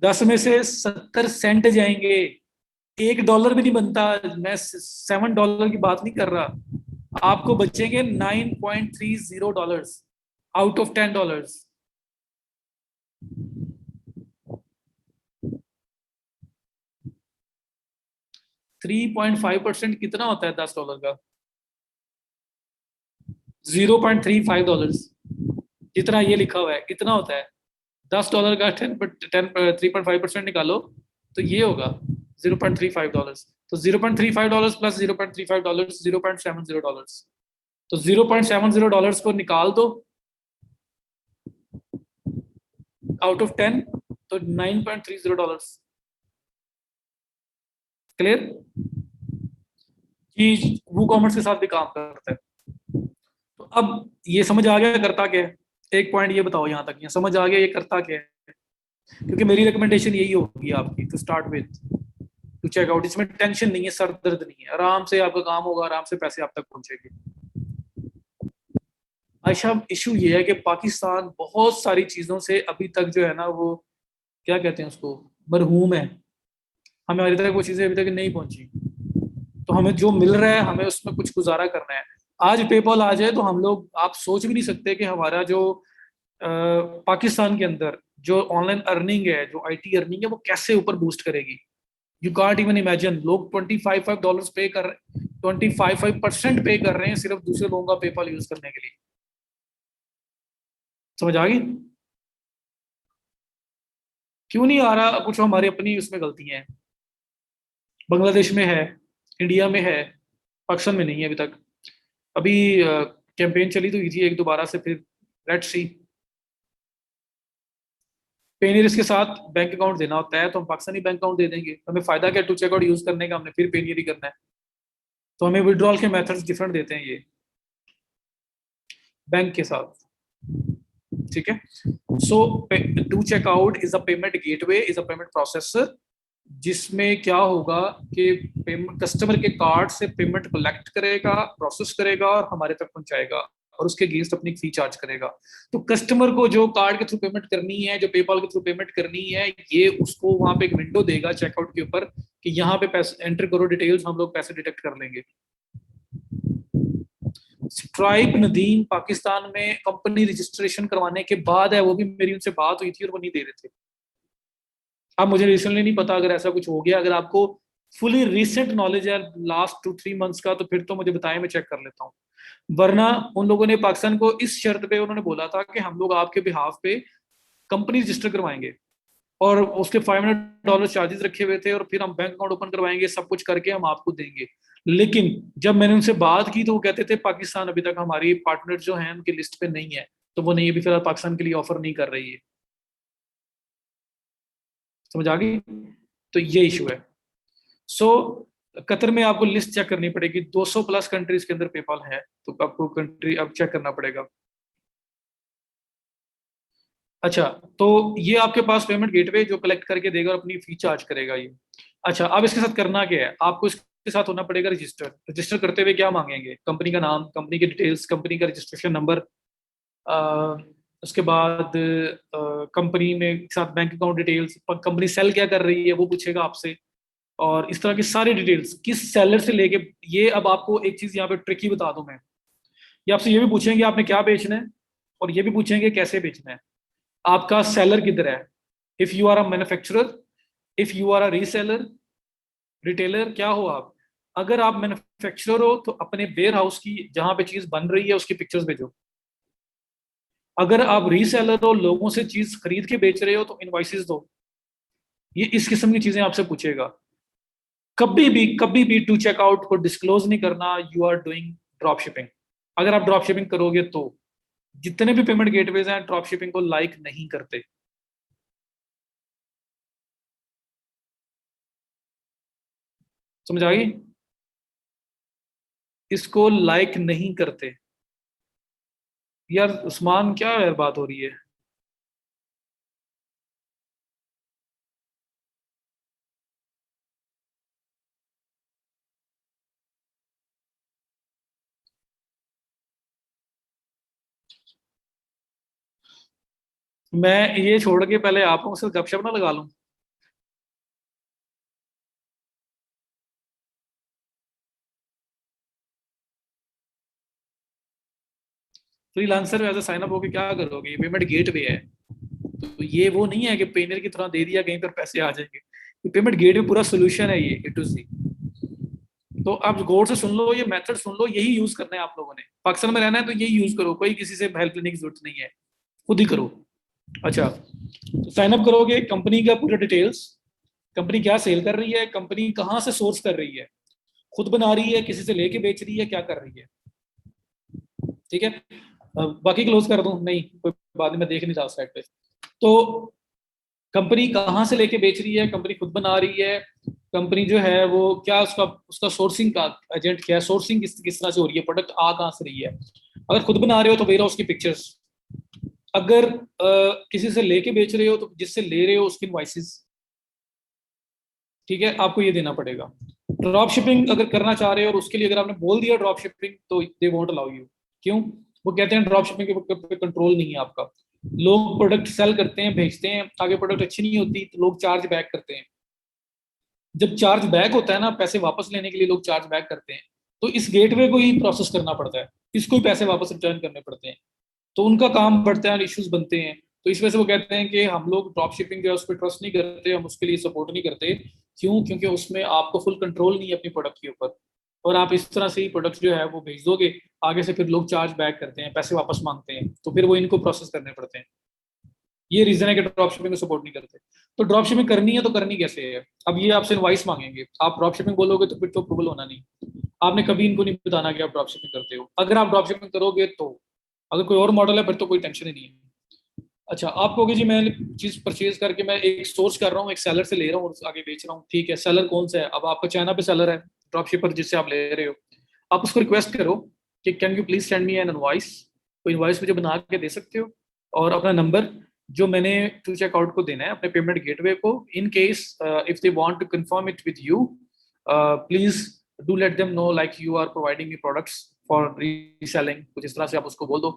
Speaker 1: 10 में से 70 सेंट जाएंगे, $1 भी नहीं बनता। मैं $7 की बात नहीं कर रहा। आपको बचेंगे $9.30 आउट ऑफ $10। 3.5% कितना होता है $10 का? $0.35 जितना ये लिखा हुआ है इतना होता है। $10 का 3.5% निकालो तो ये होगा $0.35। तो $0.35 प्लस $0.35 $0.70। तो $0.70 को निकाल दो आउट ऑफ 10, तो $9.30। क्लियर? कि वो कॉमर्स के साथ भी काम करता है। तो अब ये समझ आ गया करता क्या है? एक पॉइंट ये बताओ यहाँ तक, ये समझ आ गया ये करता क्या है? क्योंकि मेरी रिकमेंडेशन यही होगी आपकी, to start with two check out. इसमें टेंशन नहीं है, सर दर्द नहीं है, आराम से आपका काम होगा, आराम से पैसे आप तक पहुंचेंगे। अच्छा, इशू ये है कि पाकिस्तान बहुत सारी चीजों से अभी तक जो है ना वो क्या कहते हैं उसको, मरहूम है। हमारी तक वो चीजें अभी तक नहीं पहुंची। तो हमें जो मिल रहा है हमें उसमें कुछ गुजारा करना है। आज पेपॉल आ जाए तो हम लोग, आप सोच भी नहीं सकते कि हमारा जो पाकिस्तान के अंदर जो ऑनलाइन अर्निंग है, जो आईटी अर्निंग है, वो कैसे ऊपर बूस्ट करेगी। You can't even imagine. लोग $25 पे कर 25% पे कर रहे हैं सिर्फ दूसरे लोगों का पेपॉल यूज करने के लिए। समझ आ गई? क्यों नहीं आ रहा? कुछ हमारी अपनी उसमें गलतियां हैं। बांग्लादेश में है, इंडिया में है, पाकिस्तान में नहीं है अभी तक। अभी कैंपेन चली तो थी एक दोबारा से, फिर लेट्स सी। पेनियर के साथ बैंक अकाउंट देना होता है तो हम पाकिस्तानी बैंक अकाउंट दे देंगे। हमें फायदा क्या टू चेक आउट यूज करने का, हमने फिर पेनियर ही करना है। तो हमें विड्रॉल के मेथड्स डिफरेंट देते हैं ये बैंक के साथ। ठीक है। So two check out is a payment gateway, is a payment processor, जिसमें क्या होगा कि पेमेंट कस्टमर के कार्ड से पेमेंट कलेक्ट करेगा, प्रोसेस करेगा और हमारे तक पहुंचाएगा, और उसके अगेंस्ट अपनी फी चार्ज करेगा। तो कस्टमर को जो कार्ड के थ्रू पेमेंट करनी है, जो पेपाल के थ्रू पेमेंट करनी है, ये उसको वहां पे एक विंडो देगा चेकआउट के ऊपर कि यहाँ पे पैसे एंटर करो डिटेल्स, हम लोग पैसे डिटेक्ट कर लेंगे। स्ट्राइप नदीम पाकिस्तान में कंपनी रजिस्ट्रेशन करवाने के बाद है, वो भी मेरी उनसे बात हुई थी और वो नहीं दे रहे थे। अब मुझे रिसेंटली नहीं पता, अगर ऐसा कुछ हो गया, अगर आपको फुली रिसेंट नॉलेज है लास्ट 2-3 मंथ्स का, तो फिर तो मुझे बताएं, मैं चेक कर लेता हूँ। वरना उन लोगों ने पाकिस्तान को इस शर्त पे उन्होंने बोला था कि हम लोग आपके बिहाफ पे कंपनी रजिस्टर करवाएंगे, और उसके $500 चार्जेस रखे हुए थे, और फिर हम बैंक अकाउंट ओपन करवाएंगे, सब कुछ करके हम आपको देंगे। लेकिन जब मैंने उनसे बात की तो वो कहते थे पाकिस्तान अभी तक हमारी पार्टनर जो हैं उनकी लिस्ट पे नहीं है, तो वो नहीं, अभी फिलहाल पाकिस्तान के लिए ऑफर नहीं कर रही है। समझ आ गई? तो ये इशू है। सो कतर में आपको लिस्ट चेक करनी पड़ेगी, 200 प्लस कंट्रीज के अंदर पेपाल है, तो आपको कंट्री अब चेक करना पड़ेगा। अच्छा, तो ये आपके पास पेमेंट गेटवे जो कलेक्ट करके देगा और अपनी फी चार्ज करेगा ये। अच्छा, अब इसके साथ करना क्या है, आपको इसके साथ होना पड़ेगा रजिस्टर। रजिस्टर करते हुए क्या मांगेंगे, कंपनी का नाम, कंपनी की डिटेल्स, कंपनी का रजिस्ट्रेशन नंबर, उसके बाद कंपनी में साथ bank account details, company sell क्या कर रही है वो पूछेगा आपसे, और इस तरह की सारी डिटेल्स किस सेलर से लेके। ये अब आपको एक चीज यहाँ पे ट्रिकी बता दूं मैं, ये आपसे ये भी पूछेंगे आपने क्या बेचना है, और ये भी पूछेंगे कैसे बेचना है, आपका सेलर किधर है, if you are a manufacturer, if you are a reseller, retailer, क्या हो आप। अगर आप मैन्युफैक्चरर हो तो अपने वेयर हाउस की जहां पे चीज बन रही है उसकी पिक्चर्स भेजो। अगर आप रीसेलर हो, लोगों से चीज खरीद के बेच रहे हो, तो इनवॉइसेस दो। ये इस किस्म की चीजें आपसे पूछेगा। कभी भी टू चेकआउट को डिस्क्लोज नहीं करना you are doing drop shipping. अगर आप ड्रॉप शिपिंग करोगे तो जितने भी पेमेंट गेटवेज हैं ड्रॉप शिपिंग को लाइक नहीं करते। समझ आ गई, इसको लाइक नहीं करते। यार उस्मान, क्या यार बात हो रही है। मैं ये छोड़ के पहले आप लोगों से गपशप ना लगा लूं। फ्रीलांसर में एज साइन अप होके क्या करोगे, ये पेमेंट गेटवे है। तो ये वो नहीं है कि पेनर की तरह दे दिया कहीं पर पैसे आ जाएंगे। ये पेमेंट गेटवे पूरा सोल्यूशन है, ये ए टू जी। तो आप गौर से सुन लो, ये मेथड सुन लो, यही यूज करना है आप लोगों ने। पाकिस्तान में रहना है तो यही यूज करो, कोई किसी से हेल्प लेने की जरूरत नहीं है, खुद ही करो। अच्छा, तो साइन अप करोगे, कंपनी का पूरा डिटेल्स, कंपनी क्या सेल कर रही है, कंपनी कहाँ से सोर्स कर रही है, खुद बना रही है, किसी से लेके बेच रही है, क्या कर रही है। ठीक है, बाकी क्लोज कर दूं, नहीं कोई बात नहीं, मैं देख नहीं रहा साइड पे। तो कंपनी कहाँ से लेके बेच रही है, कंपनी खुद बना रही है, कंपनी जो है वो क्या, उसका उसका सोर्सिंग का एजेंट क्या है, सोर्सिंग किस तरह से हो रही है, प्रोडक्ट आ कहाँ से रही है। अगर खुद बना रहे हो तो वेयर हाउस की पिक्चर्स, अगर किसी से लेके बेच रहे हो तो जिससे ले रहे हो उसकी इनवॉइसेस। ठीक है, आपको ये देना पड़ेगा। ड्रॉप शिपिंग अगर करना चाह रहे हो और उसके लिए अगर आपने बोल दिया ड्रॉप शिपिंग, तो दे वोंट अलाउ यू। क्यों, वो कहते हैं ड्रॉप शिपिंग पे कंट्रोल नहीं है आपका। लोग प्रोडक्ट सेल करते हैं, भेजते हैं, आगे प्रोडक्ट अच्छी नहीं होती तो लोग चार्ज बैक करते हैं। जब चार्ज बैक होता है ना, पैसे वापस लेने के लिए लोग चार्ज बैक करते हैं, तो इस गेटवे को ही प्रोसेस करना पड़ता है, इसको ही पैसे वापस रिटर्न करने पड़ते हैं। तो उनका काम बढ़ता है, इश्यूज बनते हैं। तो इस वजह से वो कहते हैं कि हम लोग ड्रॉप शिपिंग जो है उस पर ट्रस्ट नहीं करते, हम उसके लिए सपोर्ट नहीं करते। क्यों, क्योंकि उसमें आपको फुल कंट्रोल नहीं है अपनी प्रोडक्ट के ऊपर, और आप इस तरह से ही प्रोडक्ट जो है वो भेज दोगे, आगे से फिर लोग चार्ज बैक करते हैं, पैसे वापस मांगते हैं, तो फिर वो इनको प्रोसेस करने पड़ते हैं। ये रीजन है कि ड्रॉप शिपिंग को सपोर्ट नहीं करते। तो ड्रॉप शिपिंग करनी है तो करनी कैसे है, अब ये आपसे इनवॉइस मांगेंगे, आप ड्रॉप शिपिंग बोलोगे तो फिर तो अप्रूवल होना नहीं। आपने कभी इनको नहीं बताना कि आप ड्रॉप शिपिंग करते हो, अगर आप ड्रॉप शिपिंग करोगे तो। अगर कोई और मॉडल है फिर तो कोई टेंशन ही नहीं है। अच्छा, आप कहोगे जी मैं चीज परचेज करके मैं एक सोर्स कर रहा हूँ, एक सेलर से ले रहा हूँ और आगे बेच रहा हूँ, ठीक है, सेलर कौन सा है, अब आपका चाइना पे सेलर है, ड्रॉप शिपर जिससे आप ले रहे हो, आप उसको रिक्वेस्ट करो कि can you please send me N invoice, कोई इनवॉइस मुझे बना के दे सकते हो, और अपना नंबर जो मैंने टू चेकआउट को देना है अपने पेमेंट गेटवे को, in case if they want to confirm it with you, please do let them know like you are providing me products for reselling, कुछ इस तरह से आप उसको बोल दो।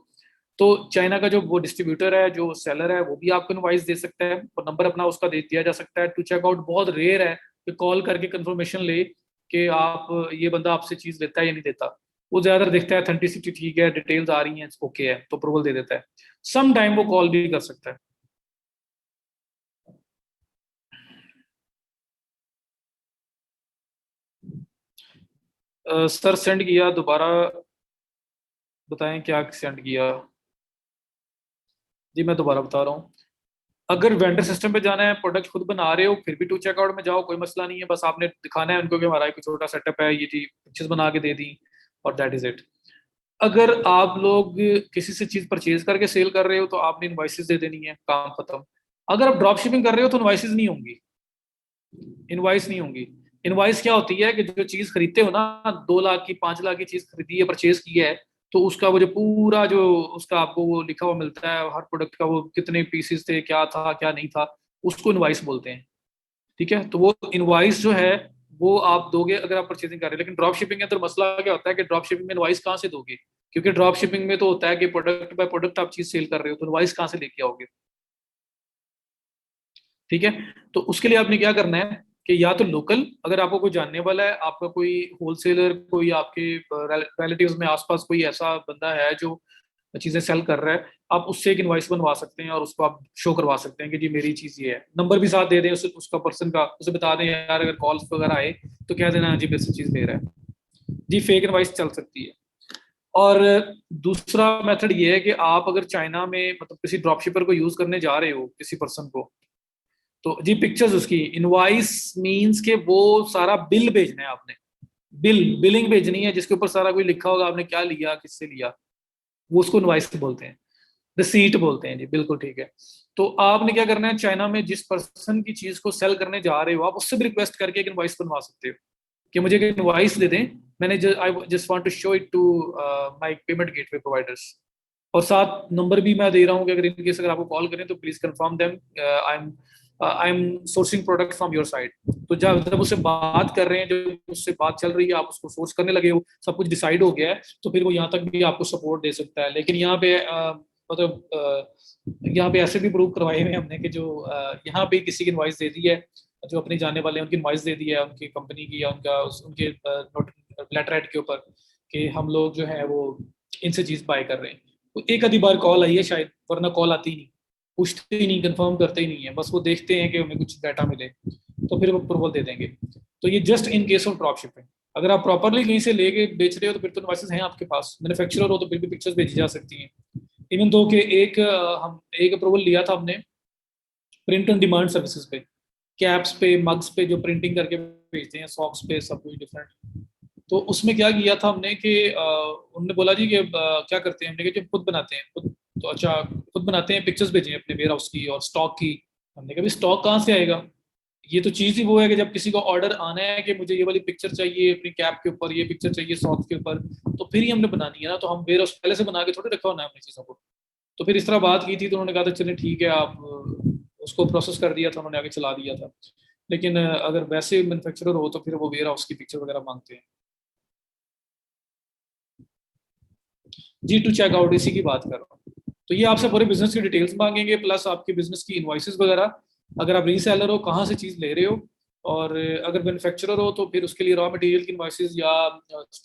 Speaker 1: तो चाइना का जो वो डिस्ट्रीब्यूटर है, जो सेलर है, वो भी आपको इनवॉइस दे सकता है और नंबर अपना उसका दे दिया जा सकता है। टू चेकआउट बहुत रेयर है कि कॉल करके कंफर्मेशन ले कि आप ये बंदा आपसे चीज लेता है या नहीं देता। वो ज्यादातर देखता है अथेंटिसिटी ठीक है, डिटेल्स आ रही हैं, ओके है, तो अप्रूवल दे देता है। सम टाइम वो कॉल भी कर सकता है। सर सेंड किया, दोबारा बताएं क्या सेंड किया। जी मैं दोबारा बता रहा हूँ। अगर वेंडर सिस्टम पे जाना है, प्रोडक्ट खुद बना रहे हो, फिर भी टू चेकआउट में जाओ, कोई मसला नहीं है, बस आपने दिखाना है उनको कि हमारा एक छोटा सेटअप है, ये जी पिक्चर्स बना के दे दी, और दैट इज इट। अगर आप लोग किसी से चीज परचेज करके सेल कर रहे हो तो आपने इनवाइसेस दे देनी है, काम खत्म। अगर आप ड्रॉप शिपिंग कर रहे हो तो इनवाइसेस नहीं होंगी, इनवाइस नहीं होंगी। इनवाइस क्या होती है कि जो चीज खरीदते हो ना, 2 लाख की 5 लाख की चीज खरीदी है, परचेज की है, तो उसका वो जो पूरा जो उसका आपको वो लिखा हुआ मिलता है हर प्रोडक्ट का, वो कितने पीसेस थे, क्या था क्या नहीं था, उसको इनवाइस बोलते हैं। ठीक है, तो वो इनवाइस जो है वो आप दोगे अगर आप परचेसिंग कर रहे हैं। लेकिन ड्रॉप शिपिंग के अंदर मसला क्या होता है कि ड्रॉप शिपिंग में इनवाइस कहाँ से दोगे, क्योंकि ड्रॉप शिपिंग में तो होता है कि प्रोडक्ट बाय प्रोडक्ट आप चीज सेल कर रहे हो, तो इनवाइस कहाँ से लेके आओगे। ठीक है, तो उसके लिए आपने क्या करना है कि या तो लोकल, अगर आपको कोई जानने वाला है, आपका कोई होलसेलर, कोई आपके रिलेटिव्स में आसपास कोई ऐसा बंदा है जो चीजें सेल कर रहा है, आप उससे एक इनवाइस बनवा सकते हैं और उसको आप शो करवा सकते हैं कि जी मेरी चीज ये है। नंबर भी साथ दे दें उसका पर्सन का, उसे बता दें यार अगर कॉल्स वगैरह आए तो कह देना जी मेरे से चीज ले रहा है। जी फेक इनवाइस चल सकती है। और दूसरा मेथड ये है कि आप अगर चाइना में मतलब किसी ड्रॉपशिपर को यूज करने जा रहे हो किसी पर्सन को, तो जी पिक्चर्स उसकी इनवाइस मींस के वो सारा बिल भेजना है आपने, बिलिंग भेजनी है जिसके ऊपर सारा कोई लिखा होगा आपने क्या लिया किससे लिया, वो उसको इनवाइस बोलते हैं, रिसीट बोलते हैं जी, बिल्कुल ठीक है। तो आपने क्या करना है, चाइना में जिस पर्सन की चीज को सेल करने जा रहे हो आप उससे भी रिक्वेस्ट करके एक इनवाइस बनवा सकते हो कि मुझे एक इनवाइस दे दें, मैंने I just want to show it to my payment gateway providers. और साथ नंबर भी मैं दे रहा हूँ कि अगर इनकेस अगर आपको कॉल करें तो please confirm them I am sourcing product from your side. तो जब जब उससे बात कर रहे हैं, जब उससे बात चल रही है, आप उसको सोर्स करने लगे हो, सब कुछ डिसाइड हो गया है, तो फिर वो यहाँ तक भी आपको सपोर्ट दे सकता है। लेकिन यहाँ पे यहाँ पे ऐसे भी प्रूव करवाए हुए हमने कि जो यहाँ पे किसी की इनवाइस दे दी है, जो अपने जाने वाले हैं उनकी इनवाइस दे दी है उनकी कंपनी की या उनका उनके लेटर हेड के ऊपर कि हम लोग जो है वो इनसे चीज बाय कर रहे हैं। तो एक आधी बार कॉल आई है शायद, वरना कॉल आती ही नहीं, पूछते ही नहीं, कंफर्म करते ही नहीं है, बस वो देखते हैं कि हमें कुछ डाटा मिले तो फिर वो अप्रूवल दे देंगे। तो ये just in case of drop shipping. अगर आप प्रॉपरली कहीं से लेके बेच रहे हो तो फिर तो इनवॉइसेस हैं आपके पास, मैन्युफैक्चरर हो तो फिर भी पिक्चर्स भेजी जा सकती हैं। इवन दो के एक हम एक अप्रूवल लिया था हमने प्रिंट ऑन डिमांड सर्विसेज पे, कैप्स पे मग्स पे जो प्रिंटिंग करके भेजते हैं, सॉक्स पे, सब कुछ डिफरेंट। तो उसमें क्या किया था हमने कि उन्होंने बोला जी कि क्या करते हैं, हमने कहा कि खुद बनाते हैं खुद। तो अच्छा खुद बनाते हैं, पिक्चर्स भेजें अपने वेयर हाउस की और स्टॉक की। हमने कहा भी स्टॉक कहाँ से आएगा, ये तो चीज ही वो है कि जब किसी को ऑर्डर आना है कि मुझे ये वाली पिक्चर चाहिए अपनी कैप के ऊपर, ये पिक्चर चाहिए सॉक्स के ऊपर, तो फिर ही हमने बनानी है ना, तो हम वेयर हाउस पहले से बना के थोड़ी रखा होना है अपनी चीजों को। तो फिर इस तरह बात की थी तो उन्होंने कहा था चलिए ठीक है, आप उसको प्रोसेस कर दिया था, उन्होंने आगे चला दिया था। लेकिन अगर वैसे मैन्युफैक्चरर हो तो फिर वो वेयर हाउस की पिक्चर वगैरह मांगते हैं। जी टू चेकआउट इसी की बात कर रहा हूँ। तो ये आपसे पूरे बिजनेस की डिटेल्स मांगेंगे प्लस आपके बिजनेस की इनवॉइसेस वगैरह, अगर आप रीसेलर हो कहाँ से चीज ले रहे हो, और अगर मैन्युफैक्चरर हो तो फिर उसके लिए रॉ मटेरियल की इनवॉइसेस या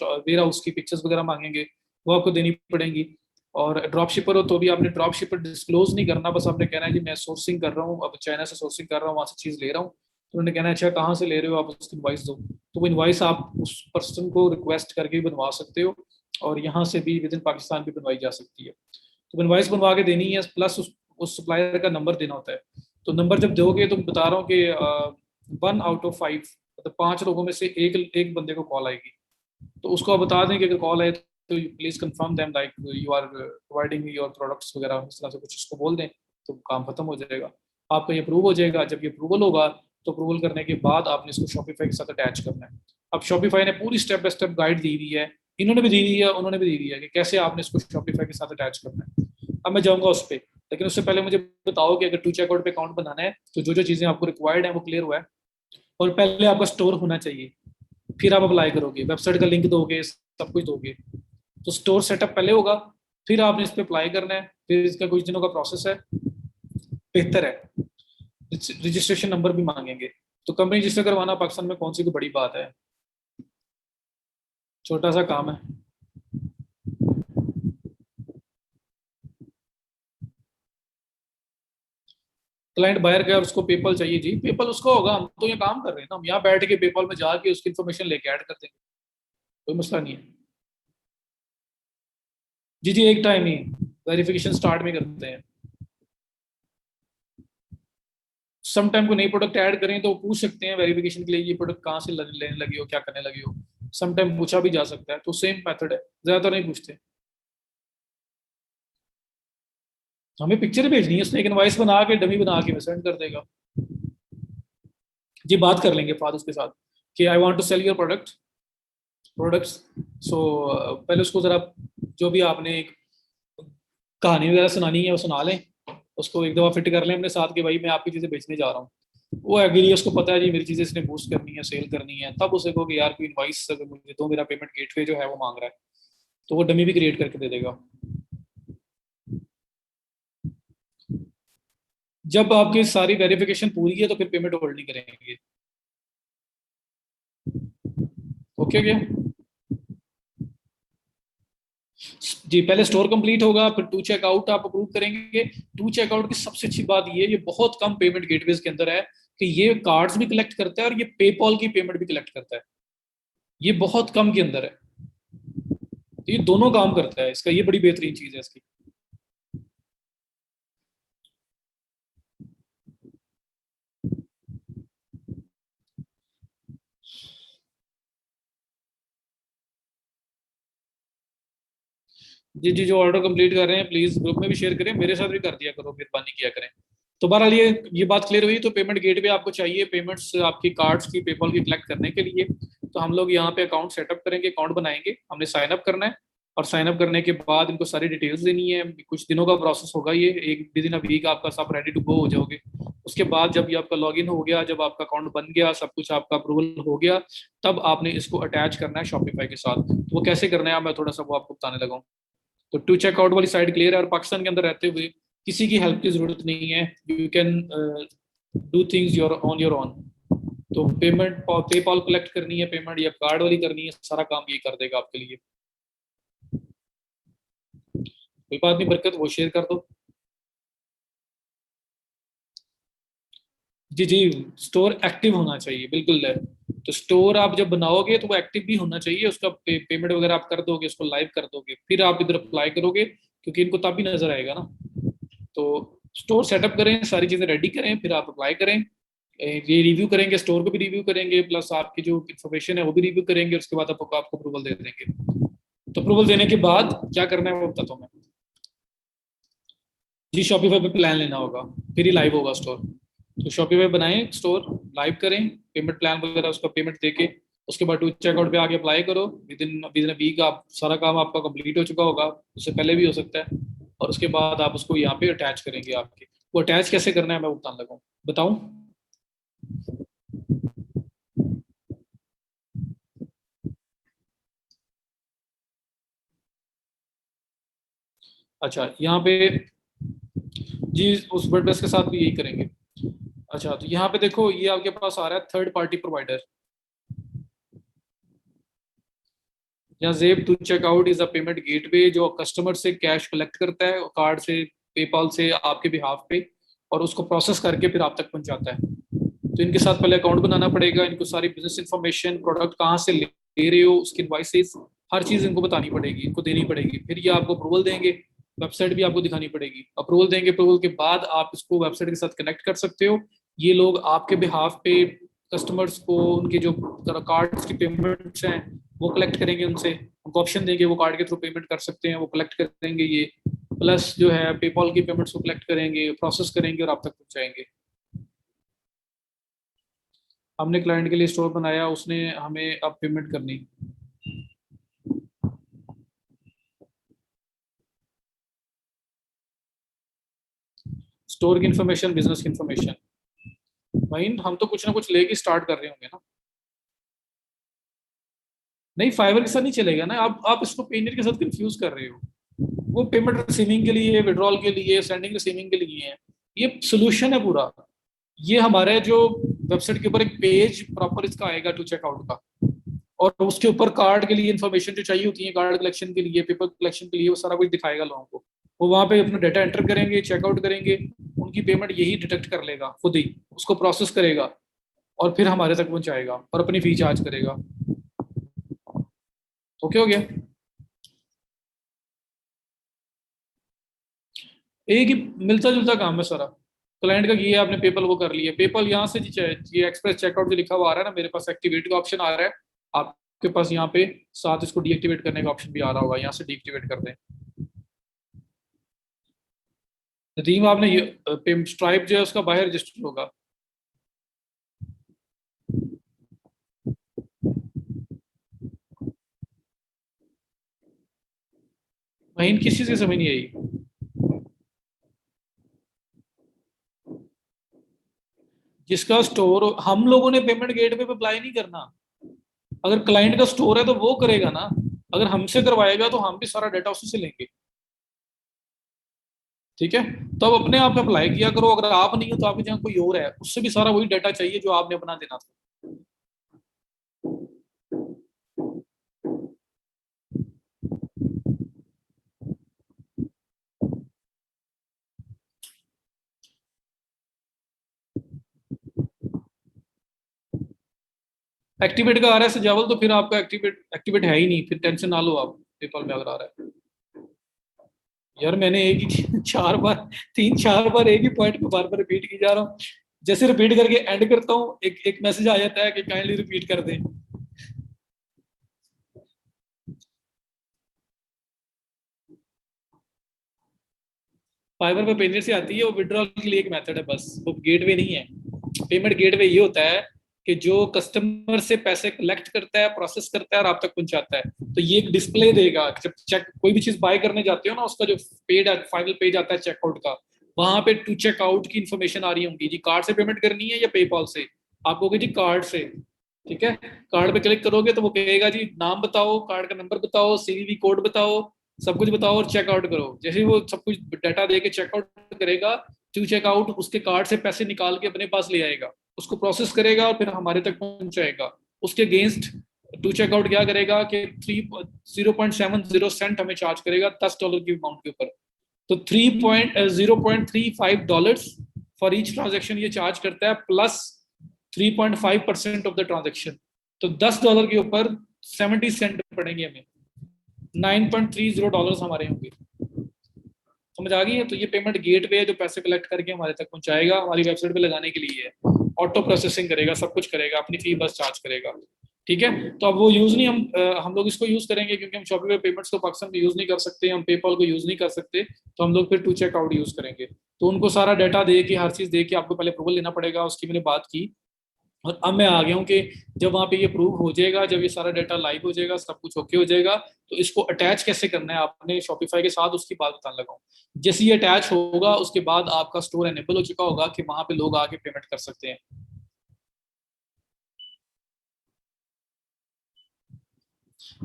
Speaker 1: वेयर हाउस की पिक्चर्स वगैरह मांगेंगे, वो आपको देनी पड़ेंगी। और ड्रॉप शिपर हो तो भी आपने ड्रॉप शिपर डिस्क्लोज नहीं करना, बस आपने कहना है कि मैं सोर्सिंग कर रहा हूँ, अब चाइना से सोर्सिंग कर रहा हूँ, वहां से चीज ले रहा हूँ। तो उन्होंने कहना है अच्छा कहाँ से ले रहे हो, आप उसकी इनवॉइस दो। तो वो इनवॉइस आप उस पर्सन को रिक्वेस्ट करके भी बनवा सकते हो, और यहाँ से भी विद इन पाकिस्तान भी बनवाई जा सकती है। तो इनवॉइस बनवा के देनी है, प्लस उस सप्लायर का नंबर देना होता है। तो नंबर जब दोगे तो बता रहा हूँ कि 1 आउट ऑफ 5, मतलब 5 लोगों में से एक एक बंदे को कॉल आएगी। तो उसको आप बता दें कि अगर कॉल आए तो please confirm them like you are providing your products वगैरह, इस तरह से कुछ उसको बोल दें, तो काम खत्म हो जाएगा। आपका ये अप्रूव हो जाएगा। जब ये अप्रूवल होगा तो अप्रूवल करने के बाद आपने इसको शॉपिफाई के साथ अटैच करना है। अब शॉपिफाई ने पूरी स्टेप बाय स्टेप गाइड दी हुई है, इन्होंने भी दी हुई है, उन्होंने भी दी हुई है कि कैसे आपने इसको शॉपिफाई के साथ अटैच करना है। अब मैं जाऊंगा उस पर, लेकिन उससे पहले मुझे बताओ कि अगर टू चेकआउट पे अकाउंट बनाना है तो जो जो चीजें आपको रिक्वायर्ड है वो क्लियर हुआ है। और पहले आपका स्टोर होना चाहिए, फिर आप अप्लाई करोगे, वेबसाइट का लिंक दोगे, सब कुछ दोगे। तो स्टोर सेटअप पहले होगा, फिर आपने इस पर अप्लाई करना है, फिर इसका कुछ दिनों का प्रोसेस है, बेहतर है। रजिस्ट्रेशन नंबर भी मांगेंगे। तो कंपनी रजिस्टर करवाना पाकिस्तान में कौन सी कोई बड़ी बात है, छोटा सा काम है। क्लाइंट बायर का उसको पेपल चाहिए जी, पेपल उसको होगा, हम तो ये काम कर रहे हैं ना, हम यहाँ बैठ के पेपल में जाके उसकी इन्फॉर्मेशन लेके ऐड कर देंगे, कोई मसला नहीं है। जी जी एक टाइम ही वेरिफिकेशन स्टार्ट में करते हैं। सम टाइम को नई प्रोडक्ट ऐड करें तो पूछ सकते हैं वेरिफिकेशन के लिए ये प्रोडक्ट कहाँ से लेने लगे हो, क्या करने लगे हो। सम टाइम पूछा भी जा सकता है, तो सेम मेथड है, ज्यादातर नहीं पूछते। हमें पिक्चर भेजनी है, उसने एक इनवाइस बना के डमी बना के सेंड कर देगा। जी बात कर लेंगे फादर के साथ कि I want to sell your products. So पहले उसको जरा जो भी आपने एक कहानी वगैरह सुनानी है वो सुना लें, उसको एक दफ़ा फिट कर लें अपने साथ कि भाई मैं आपकी चीज़ें बेचने जा रहा हूँ। वो एग्री, उसको पता है जी मेरी चीज़ें इसने बूस्ट करनी है, सेल करनी है, तब उसे कहो कि यार कोई इनवाइस अगर मुझे दो, मेरा पेमेंट गेटवे जो है वो मांग रहा है, तो वो डमी भी क्रिएट करके दे देगा। जब आपकी सारी वेरिफिकेशन पूरी है तो फिर पेमेंट होल्ड नहीं करेंगे। ओके क्या? जी, पहले स्टोर कंप्लीट होगा, फिर टू चेकआउट आप अप्रूव करेंगे। टू चेकआउट की सबसे अच्छी बात ये बहुत कम पेमेंट गेटवेज के अंदर है कि ये कार्ड्स भी कलेक्ट करता है और ये पेपॉल की पेमेंट भी कलेक्ट करता है। ये बहुत कम के अंदर है, तो ये दोनों काम करता है इसका, ये बड़ी बेहतरीन चीज है इसकी। जी जी, जो ऑर्डर कंप्लीट कर रहे हैं प्लीज ग्रुप में भी शेयर करें, मेरे साथ भी कर दिया करो, मेहरबानी किया करें। तो बहरहाल ये बात क्लियर हुई। तो पेमेंट गेटवे आपको चाहिए पेमेंट्स आपकी कार्ड्स की, पेपॉल की कलेक्ट करने के लिए। तो हम लोग यहाँ पे अकाउंट सेटअप करेंगे, अकाउंट बनाएंगे, हमने साइन अप करना है। और साइन अप करने के बाद इनको सारी डिटेल्स देनी है। कुछ दिनों का प्रोसेस होगा, ये एक विद इन अ वीक आपका सब रेडी टू गो हो जाओगे। उसके बाद जब ये आपका लॉगिन हो गया, जब आपका अकाउंट बन गया, सब कुछ आपका अप्रूवल हो गया, तब आपने इसको अटैच करना है शॉपिफाई के साथ। तो वो कैसे करना है मैं थोड़ा सा वो आपको बताने लगा हूँ। तो टू चेकआउट वाली साइड क्लियर है, और पाकिस्तान के अंदर रहते हुए किसी की हेल्प की जरूरत नहीं है। You can do things your on your on. तो पेमेंट पेपॉल कलेक्ट करनी है, पेमेंट या कार्ड वाली करनी है, सारा काम ये कर देगा आपके लिए। कोई बात नहीं, बरकत वो शेयर कर दो। जी जी, स्टोर एक्टिव होना चाहिए बिल्कुल है। तो स्टोर आप जब बनाओगे तो वो एक्टिव भी होना चाहिए, उसका पेमेंट वगैरह आप कर दोगे, उसको लाइव कर दोगे, फिर आप इधर अप्लाई करोगे, क्योंकि इनको तब भी नजर आएगा ना। तो स्टोर सेटअप करें, सारी चीजें रेडी करें, फिर आप अप्लाई करें। ये रिव्यू करेंगे, स्टोर को भी रिव्यू करेंगे, प्लस आपकी जो इन्फॉर्मेशन है वो भी रिव्यू करेंगे, उसके बाद आपको अप्रूवल दे देंगे। तो अप्रूवल देने के बाद क्या करना है वो बताता हूँ मैं। जी, शॉपिफाई पे प्लान लेना होगा, फिर ही लाइव होगा स्टोर। तो शॉपिफाई बनाएं, स्टोर लाइव करें, पेमेंट प्लान वगैरह उसका पेमेंट देके, उसके बाद टू चेकआउट पे आके अप्लाई करो। विद इन वीक आप सारा काम आपका कंप्लीट हो चुका होगा, उससे पहले भी हो सकता है। और उसके बाद आप उसको यहाँ पे अटैच करेंगे आपके। वो अटैच कैसे करना है मैं वो बताने लगा हूँ। बताऊँ? अच्छा, यहाँ पे जी उस वर्डप्रेस के साथ भी यही करेंगे। अच्छा, तो यहाँ पे देखो ये आपके पास आ रहा है थर्ड पार्टी प्रोवाइडर, या जेब two checkout is a payment gateway जो कस्टमर से कैश कलेक्ट करता है कार्ड से, पेपाल से आपके बिहाफ पे, और उसको प्रोसेस करके फिर आप तक पहुंचाता है। तो इनके साथ पहले अकाउंट बनाना पड़ेगा, इनको सारी बिजनेस इंफॉर्मेशन, प्रोडक्ट कहाँ से ले रहे हो, उसकी इनवाइसेस, हर चीज इनको बतानी पड़ेगी, इनको देनी पड़ेगी। फिर ये आपको अप्रूवल देंगे, वेबसाइट भी आपको दिखानी पड़ेगी। अप्रूवल देंगे, अप्रूवल के बाद आप इसको वेबसाइट के साथ कनेक्ट कर सकते हो। ये लोग आपके बिहाफ पे कस्टमर्स को उनके जो कार्ड्स की पेमेंट्स हैं वो कलेक्ट करेंगे, उनसे उनको ऑप्शन देंगे, वो कार्ड के थ्रू पेमेंट कर सकते हैं, वो कलेक्ट करेंगे ये। प्लस जो है पेपॉल की पेमेंट्स को कलेक्ट करेंगे, प्रोसेस करेंगे और आप तक पहुंचाएंगे। हमने क्लाइंट के लिए स्टोर बनाया, उसने हमें अब पेमेंट करनी। स्टोर की इन्फॉर्मेशन, बिजनेस की इन्फॉर्मेशन, वही हम तो कुछ ना कुछ लेके स्टार्ट कर रहे होंगे ना। नहीं, फाइवर के साथ नहीं चलेगा ना, आप इसको पेनियर के साथ कंफ्यूज कर रहे हो। वो पेमेंट रिसीविंग के लिए, विड्रॉल के लिए, सेंडिंग रिसीविंग के लिए है। ये सोल्यूशन है पूरा। ये हमारे जो वेबसाइट के ऊपर एक पेज प्रॉपर इसका आएगा टू चेकआउट का, और उसके ऊपर कार्ड के लिए इन्फॉर्मेशन जो चाहिए होती है, कार्ड कलेक्शन के लिए, पेपर कलेक्शन के लिए, वो सारा कुछ दिखाएगा लोगों को। वो वहां पे अपना डाटा एंटर करेंगे, चेकआउट करेंगे, उनकी पेमेंट यही डिटेक्ट कर लेगा खुद ही, उसको प्रोसेस करेगा और फिर हमारे तक पहुंचाएगा और अपनी फी चार्ज करेगा। ओके हो गया? एक ही मिलता जुलता काम है सारा। क्लाइंट का ये आपने पेपल वो कर लिया, पेपल यहाँ से ये एक्सप्रेस चेकआउट जो लिखा हुआ आ रहा है ना, मेरे पास एक्टिवेट का ऑप्शन आ रहा है। आपके पास यहाँ पे साथ इसको डीएक्टिवेट करने का ऑप्शन भी आ रहा होगा, यहाँ से डीएक्टिवेट कर दें। नदीम आपने ये स्ट्राइप जो है उसका बाहर रजिस्टर होगा। महीन किस चीज की समझ नहीं आई? जिसका स्टोर, हम लोगों ने पेमेंट गेटवे पे अप्लाई नहीं करना। अगर क्लाइंट का स्टोर है तो वो करेगा ना। अगर हमसे करवाएगा तो हम भी सारा डाटा उसी से लेंगे। ठीक है, तो अब अपने आप अप्लाई किया करो। अगर आप नहीं हो तो आपकी जगह कोई और है, उससे भी सारा वही डाटा चाहिए जो आपने अपना देना था। एक्टिवेट का आ रहा है सजावल, तो फिर आपका एक्टिवेट एक्टिवेट है ही नहीं, फिर टेंशन ना लो आप। पेपल में अगर आ रहा है, यार मैंने एक ही 4 बार, 3-4 बार एक ही पॉइंट पे बार बार रिपीट की जा रहा हूँ। जैसे रिपीट करके एंड करता हूँ, एक एक मैसेज आ जाता है कि काइंडली रिपीट कर दें। फाइबर पे पेमेंट से आती है, वो विड्रॉल के लिए एक मेथड है बस, वो गेटवे नहीं है। पेमेंट गेटवे ये होता है कि जो कस्टमर से पैसे कलेक्ट करता है, प्रोसेस करता है और आप तक पहुंचाता है। तो ये एक डिस्प्ले देगा जब चेक कोई भी चीज बाय करने जाते हो ना, उसका जो पेड फाइनल पेज आता है चेकआउट का, वहां पे टू चेकआउट की इन्फॉर्मेशन आ रही होगी जी, कार्ड से पेमेंट करनी है या पेपॉल से। आप कहोगे जी कार्ड से। ठीक है, कार्ड पे क्लिक करोगे तो वो कहेगा जी नाम बताओ, कार्ड का नंबर बताओ, सीवीवी कोड बताओ, सब कुछ बताओ और चेकआउट करो। जैसे ही वो सब कुछ डाटा दे के चेकआउट करेगा, टू चेकआउट उसके कार्ड से पैसे निकाल के अपने पास ले आएगा, उसको प्रोसेस करेगा और फिर हमारे तक पहुंचाएगा। उसके अगेंस्ट टू चेकआउट क्या करेगा कि 0.70 हमें चार्ज करेगा $10 की अमाउंट के ऊपर। तो 0.35 फॉर ईच ट्रांजेक्शन ये चार्ज करता है, प्लस 3.5% ऑफ द ट्रांजेक्शन। तो $10 के ऊपर 70 सेंट पड़ेंगे हमें, $9.30 हमारे होंगे। समझ आ गई है? तो ये पेमेंट गेटवे है जो पैसे कलेक्ट करके हमारे तक पहुंचाएगा, हमारी वेबसाइट पे लगाने के लिए है। ऑटो प्रोसेसिंग करेगा, सब कुछ करेगा, अपनी फी बस चार्ज करेगा। ठीक है, तो अब वो यूज नहीं, हम लोग इसको यूज करेंगे क्योंकि हम शॉपिफाई पेमेंट्स को पाकिस्तान में यूज नहीं कर सकते, हम पेपॉल को यूज नहीं कर सकते, तो हम लोग फिर टू चेकआउट यूज करेंगे। तो उनको सारा डाटा दे के, हर चीज दे के, आपको पहले अप्रूवल लेना पड़ेगा, उसकी मैंने बात की। और अब मैं आ गया हूँ कि जब वहां पे ये प्रूव हो जाएगा, जब ये सारा डाटा लाइव हो जाएगा, सब कुछ ओके हो जाएगा, तो इसको अटैच कैसे करना है आपने शॉपिफाई के साथ, उसकी बात बताने लगा हूँ। जैसे ये अटैच होगा उसके बाद आपका स्टोर एनेबल हो चुका होगा कि वहां पे लोग आके पेमेंट कर सकते हैं।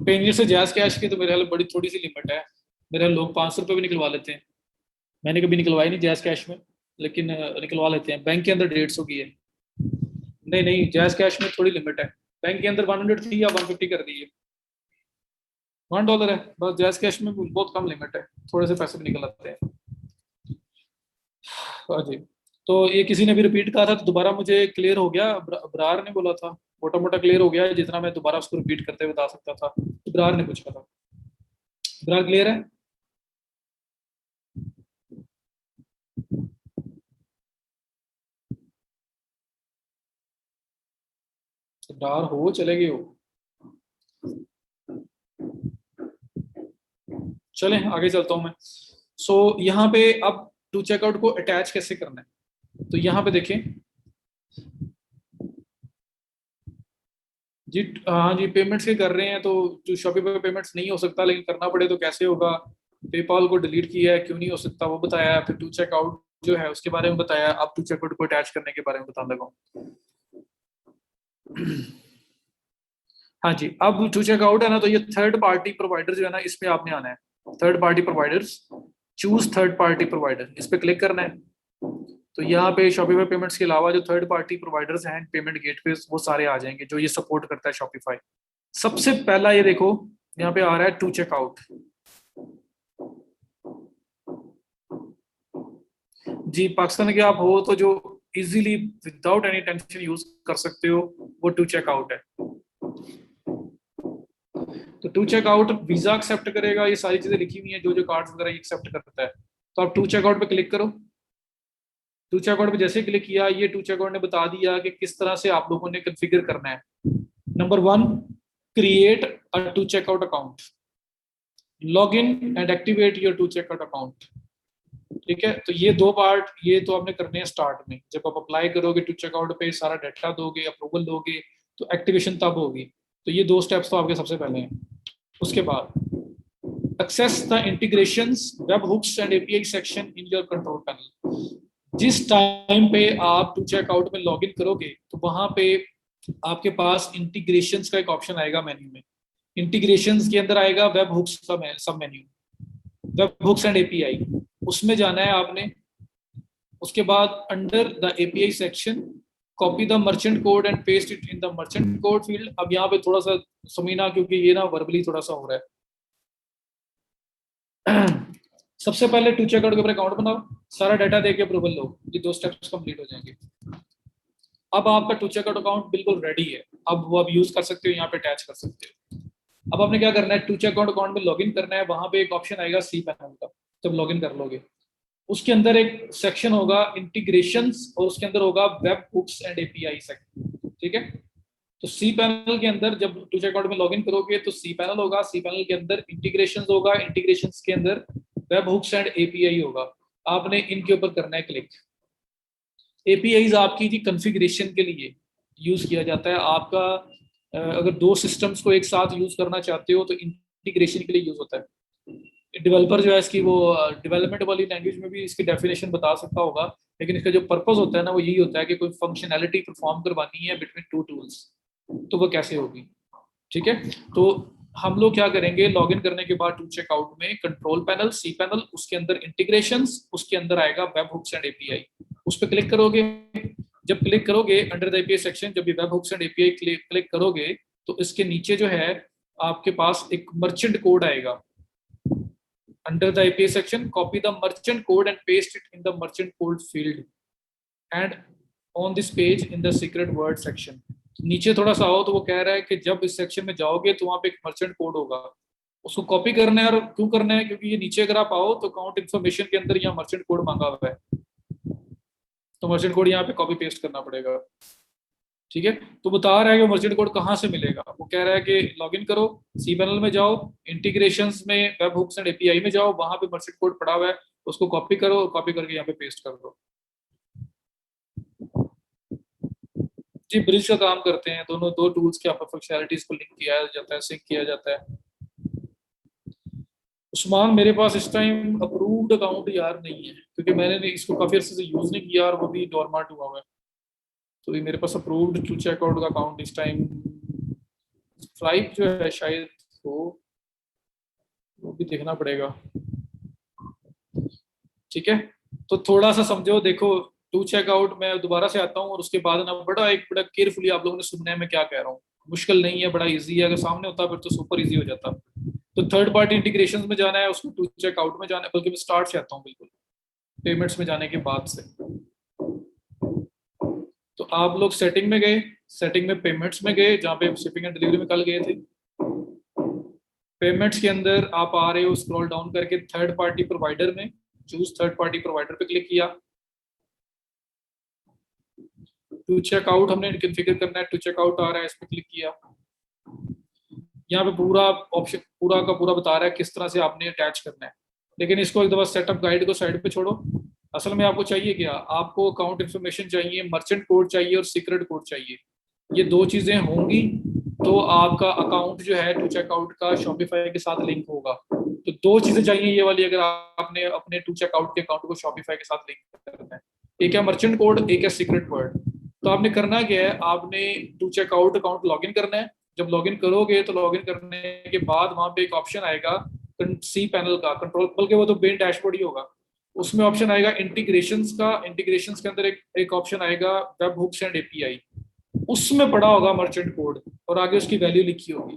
Speaker 1: पेनियर से जैस कैश की तो मेरे ख्याल बड़ी थोड़ी सी लिमिट है। मेरे ख्याल लोग ₹500 भी निकलवा लेते हैं। मैंने कभी निकलवाई नहीं जैस कैश में, लेकिन निकलवा लेते हैं। बैंक के अंदर 150 की है। नहीं नहीं, जैस कैश में थोड़ी लिमिट है। बैंक के अंदर 100 थी या 150 कर दी है। $1 है बस, जैस कैश में बहुत कम लिमिट है, थोड़े से पैसे भी निकल आते हैं। हाँ जी। तो ये किसी ने भी रिपीट कहा था तो दोबारा मुझे क्लियर हो गया, अबरार ने बोला था, मोटा मोटा क्लियर हो गया है, जितना मैं दोबारा उसको रिपीट करते हुए बता सकता था। अबरार ने पूछा था। अबरार क्लियर है? अबरार हो चले गए हो? चलें आगे चलता हूँ मैं। यहाँ पे अब टू चेकआउट को अटैच कैसे करना है, तो यहाँ पे देखें जी। हाँ जी, पेमेंट्स के कर रहे हैं तो जो शॉपिफाई पे पेमेंट्स नहीं हो सकता, लेकिन करना पड़े तो कैसे होगा। पेपाल को डिलीट किया है, क्यों नहीं हो सकता वो बताया, फिर टू चेकआउट जो है उसके बारे में बताया, अब टू चेकआउट को अटैच करने के बारे में बताने लगा हूँ। हाँ जी, अब टू चेकआउट है ना, तो ये थर्ड पार्टी प्रोवाइडर जो है ना, इस पे आपने आना है। Third party providers, choose third party provider, इस पे क्लिक करना है। तो यहाँ पे शॉपिफाई पेमेंट्स के अलावा जो थर्ड पार्टी प्रोवाइडर्स हैं, पेमेंट गेटवे, वो सारे आ जाएंगे जो ये सपोर्ट करता है शॉपिफाई। सबसे पहला ये देखो, यहाँ पे आ रहा है टू चेकआउट। जी, पाकिस्तान के आप हो तो जो easily without any tension use कर सकते हो, वो टू चेकआउट है। तो टू चेकआउट वीजा एक्सेप्ट करेगा, ये सारी चीजें लिखी हुई हैं, जो जो कार्ड्स वगैरह एक्सेप्ट करता है। तो आप टू चेकआउट पे क्लिक करो। टू चेकआउट पे जैसे क्लिक किया, ये टू चेकआउट ने बता दिया कि किस तरह से आप लोगों ने कॉन्फ़िगर करना है। Number 1, create a two checkout account, log in and activate your two checkout account. ठीक है, तो ये दो पार्ट ये तो आपने करने हैं स्टार्ट में, जब आप अप्लाई करोगे टू चेकआउट पे, सारा डाटा दोगे, अप्रूवल दोगे, तो एक्टिवेशन तब होगी। तो ये दो स्टेप्स तो आपके सबसे पहले हैं। उसके बाद access the integrations web hooks and API section in your control panel. जिस टाइम पे आप टू चेकआउट में लॉगिन करोगे तो वहां पे आपके पास इंटीग्रेशंस का एक ऑप्शन आएगा मेन्यू में। इंटीग्रेशंस के अंदर आएगा वेब हुक्स का सब menu, web hooks and API, उसमें जाना है आपने। उसके बाद under the API section copy the merchant code and paste it in the merchant code field. अब यहाँ पे थोड़ा सा समझना, क्योंकि ये ना वर्बली थोड़ा सा हो रहा है। सबसे पहले टू चेकआउट के ऊपर अकाउंट बनाओ, सारा डाटा देके अप्रूवल लो, ये 2 स्टेप्स कंप्लीट हो जाएंगे। अब आपका टू चेकआउट अकाउंट बिल्कुल रेडी है, अब वो आप यूज कर सकते हो, यहाँ पे अटैच कर सकते हो। अब आपने क्या करना है, टू चेकआउट अकाउंट में लॉगिन करना है। वहां पे एक ऑप्शन आएगा सी पैनल का, जब लॉगिन कर लोगे उसके अंदर एक सेक्शन होगा इंटीग्रेशंस और उसके अंदर होगा web hooks and API section, ठीक है। तो सी पैनल के अंदर जब टू चेकआउट में लॉगिन करोगे तो सी पैनल होगा, सी पैनल के अंदर इंटीग्रेशंस होगा, इंटीग्रेशंस के अंदर वेब हुक्स एंड एपीआई होगा। आपने इनके ऊपर करना है क्लिक। एपीआईज आपकी जी कॉन्फ़िगरेशन के लिए यूज किया जाता है। आपका अगर 2 सिस्टम्स को एक साथ यूज करना चाहते हो तो इंटीग्रेशन के लिए यूज होता है। डेवलपर जो है इसकी वो डेवलपमेंट वाली लैंग्वेज में भी इसकी डेफिनेशन बता सकता होगा, लेकिन इसका जो पर्पस होता है ना वो यही होता है कि कोई फंक्शनैलिटी परफॉर्म करवानी है बिटवीन 2 टूल्स, तो वो कैसे होगी, ठीक है। तो हम लोग क्या करेंगे, लॉगिन करने के बाद टू चेकआउट में कंट्रोल पैनल, सी पैनल, उसके अंदर इंटीग्रेशंस, उसके अंदर आएगा वेब हुक्स एंड एपीआई, उस पर क्लिक करोगे। जब क्लिक करोगे अंडर द एपीआई सेक्शन, जब भी web hooks and API click करोगे तो इसके नीचे जो है आपके पास एक मर्चेंट कोड आएगा। Under the API section copy the merchant code and paste it in the merchant code field and on this page in the secret word section. नीचे थोड़ा सा आओ तो वो कह रहा है कि जब इस सेक्शन में जाओगे तो वहां पे एक मर्चेंट कोड होगा, उसको कॉपी करना है। और क्यों करना है, क्योंकि ये नीचे अगर आप आओ तो अकाउंट इन्फॉर्मेशन के अंदर यहाँ मर्चेंट कोड मांगा हुआ है, तो मर्चेंट कोड यहाँ पे कॉपी पेस्ट करना पड़ेगा, ठीक है। तो बता रहा है कि मर्चेंट कोड कहाँ से मिलेगा, वो कह रहा है कि लॉगिन करो, सी पैनल में जाओ, इंटीग्रेशंस में वेब हुक्स एंड एपीआई में जाओ, वहां पे मर्चेंट कोड पड़ा हुआ है, उसको कॉपी करो, कॉपी करके यहाँ पे पेस्ट कर दो। जी ब्रिज का काम करते हैं, दोनों 2 टूल्स के आपस फंक्शनैलिटीज को लिंक किया जाता है, सिंक किया जाता है। उस्मान मेरे पास इस टाइम अप्रूव्ड अकाउंट यार नहीं है, क्योंकि मैंने इसको काफी अर्से से यूज नहीं किया और वो भी डोरमाट हुआ हुआ है। तो ये मेरे पास अप्रूव्ड टू चेकआउट का अकाउंट इस टाइम फ्लाइट जो है शायद वो भी देखना पड़ेगा, ठीक है। तो थोड़ा सा समझो, देखो टू चेकआउट मैं दोबारा से आता हूँ और उसके बाद ना बड़ा केयरफुली आप लोगों ने सुनना है मैं क्या कह रहा हूँ। मुश्किल नहीं है, बड़ा इजी है, अगर सामने होता फिर तो सुपर इजी हो जाता। तो थर्ड पार्टी इंटीग्रेशन में जाना है, उसको टू चेकआउट में जाना है, बल्कि मैं स्टार्ट से आता हूँ बिल्कुल पेमेंट्स में जाने के बाद से। तो आप लोग सेटिंग में गए, सेटिंग में पेमेंट्स में गए, जहाँ पे शिपिंग एंड डिलीवरी में कल गए थे। पेमेंट्स के अंदर आप आ रहे हो स्क्रॉल डाउन करके थर्ड पार्टी प्रोवाइडर में, चूज थर्ड पार्टी प्रोवाइडर पे क्लिक किया। टू चेकआउट हमने कॉन्फ़िगर करना है, टू चेकआउट आ रहा है, इस पर क्लिक किया। यहाँ पे पूरा ऑप्शन पूरा का पूरा बता रहा है किस तरह से आपने अटैच करना है, लेकिन इसको एक दफा सेटअप गाइड को साइड पे छोड़ो। असल में आपको चाहिए क्या, आपको अकाउंट इन्फॉर्मेशन चाहिए, मर्चेंट कोड चाहिए और सीक्रेट कोड चाहिए। ये 2 चीजें होंगी तो आपका अकाउंट जो है टू चेकआउट का शॉपिफाई के साथ लिंक होगा। तो 2 चीजें चाहिए ये वाली, अगर आपने अपने टू चेकआउट के अकाउंट को शॉपिफाई के साथ लिंक करना है। एक है मर्चेंट कोड, एक है सीक्रेट वर्ड। तो आपने करना क्या है, आपने टू चेकआउट अकाउंट लॉगिन करना है। जब लॉगिन करोगे तो लॉगिन करने के बाद वहां पे एक ऑप्शन आएगा सी पैनल का कंट्रोल, बल्कि वो तो मेन डैशबोर्ड ही होगा, उसमें ऑप्शन आएगा इंटीग्रेशंस का। इंटीग्रेशंस के अंदर एक ऑप्शन आएगा वेब हुक्स एंड एपीआई, उसमें पड़ा होगा मर्चेंट कोड और आगे उसकी वैल्यू लिखी होगी,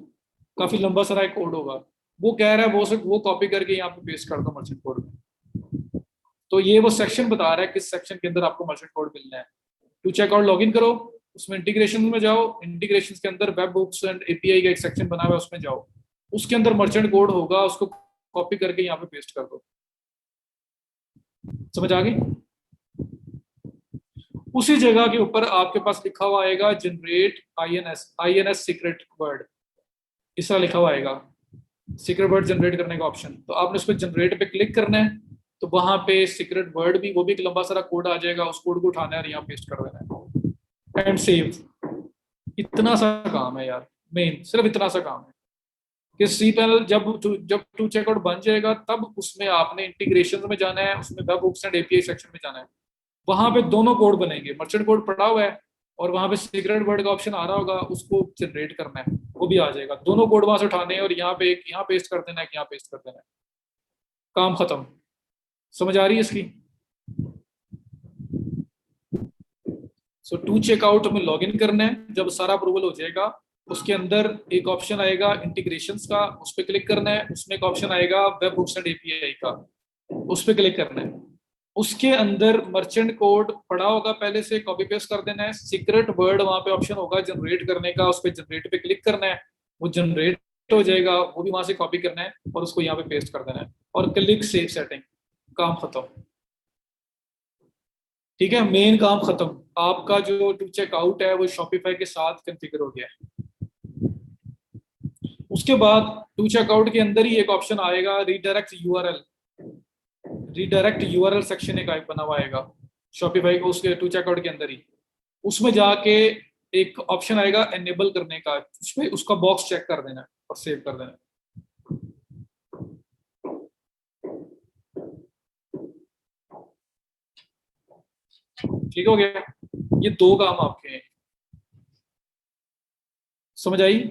Speaker 1: काफी लंबा सारा एक कोड होगा। वो कह रहा है वो कॉपी करके यहाँ पे पेस्ट कर दो मर्चेंट कोड में। तो ये वो सेक्शन बता रहा है किस सेक्शन के अंदर आपको मर्चेंट कोड मिलना है। टू चेकआउट लॉगिन करो, उसमें इंटीग्रेशन में जाओ, इंटीग्रेशन के अंदर वेब हुक्स एंड एपीआई का एक सेक्शन बना हुआ है, उसमें जाओ, उसके अंदर मर्चेंट कोड होगा, उसको कॉपी करके यहाँ पे पेस्ट कर दो। समझ आ गई? उसी जगह के ऊपर आपके पास लिखा हुआ आएगा जनरेट आईएनएस सीक्रेट वर्ड, इस तरह लिखा हुआ आएगा सीक्रेट वर्ड जनरेट करने का ऑप्शन। तो आपने उस पर जनरेट पे क्लिक करना है, तो वहां पे सीक्रेट वर्ड भी वो भी एक लंबा सारा कोड आ जाएगा, उस कोड को उठाना है और यहाँ पेस्ट कर देना है एंड सेव। इतना सा काम है यार, मेन सिर्फ इतना सा काम है कि सी पैनल जब टू चेकआउट बन जाएगा तब उसमें आपने इंटीग्रेशन में जाना है, उसमें web hooks and API section में जाना है। वहां पे दोनों कोड बनेंगे, मर्चेंट कोड पड़ा हुआ है और वहां पे सीक्रेट वर्ड का ऑप्शन आ रहा होगा, उसको जनरेट करना है, वो भी आ जाएगा। दोनों कोड वहां से उठाने हैं और यहाँ पे एक यहाँ पेस्ट कर देना है, यहाँ पेस्ट कर देना है, काम खत्म। समझ आ रही है इसकी? सो टू चेकआउट में लॉग इन करना है। जब सारा अप्रूवल हो जाएगा उसके अंदर एक ऑप्शन आएगा इंटीग्रेशंस का, उस पर क्लिक करना है। उसमें एक ऑप्शन आएगा वेब हुक्स एंड एपीआई का, उस पर क्लिक करना है। उसके अंदर मर्चेंट कोड पड़ा होगा, पहले से कॉपी पेस्ट कर देना है। सीक्रेट वर्ड वहां पे ऑप्शन होगा जनरेट करने का, उस पर जनरेट पे क्लिक करना है, वो जनरेट हो जाएगा, वो भी वहां से कॉपी करना है और उसको यहाँ पे पेस्ट कर देना है और क्लिक सेव सेटिंग, काम खत्म। ठीक है, मेन काम खत्म। आपका जो टू चेकआउट है वो शॉपिफाई के साथ कॉन्फ़िगर हो गया है। उसके बाद टू चेकआउट के अंदर ही एक ऑप्शन आएगा redirect URL. Redirect URL section एक बना हुआ आएगा शॉपिफाई को, उसके टू चेकआउट के अंदर ही। उसमें जाके एक ऑप्शन आएगा एनेबल करने का, उसमें उसका बॉक्स चेक कर देना है और सेव कर देना है। ठीक हो गया? ये दो काम आपके हैं। समझ आई?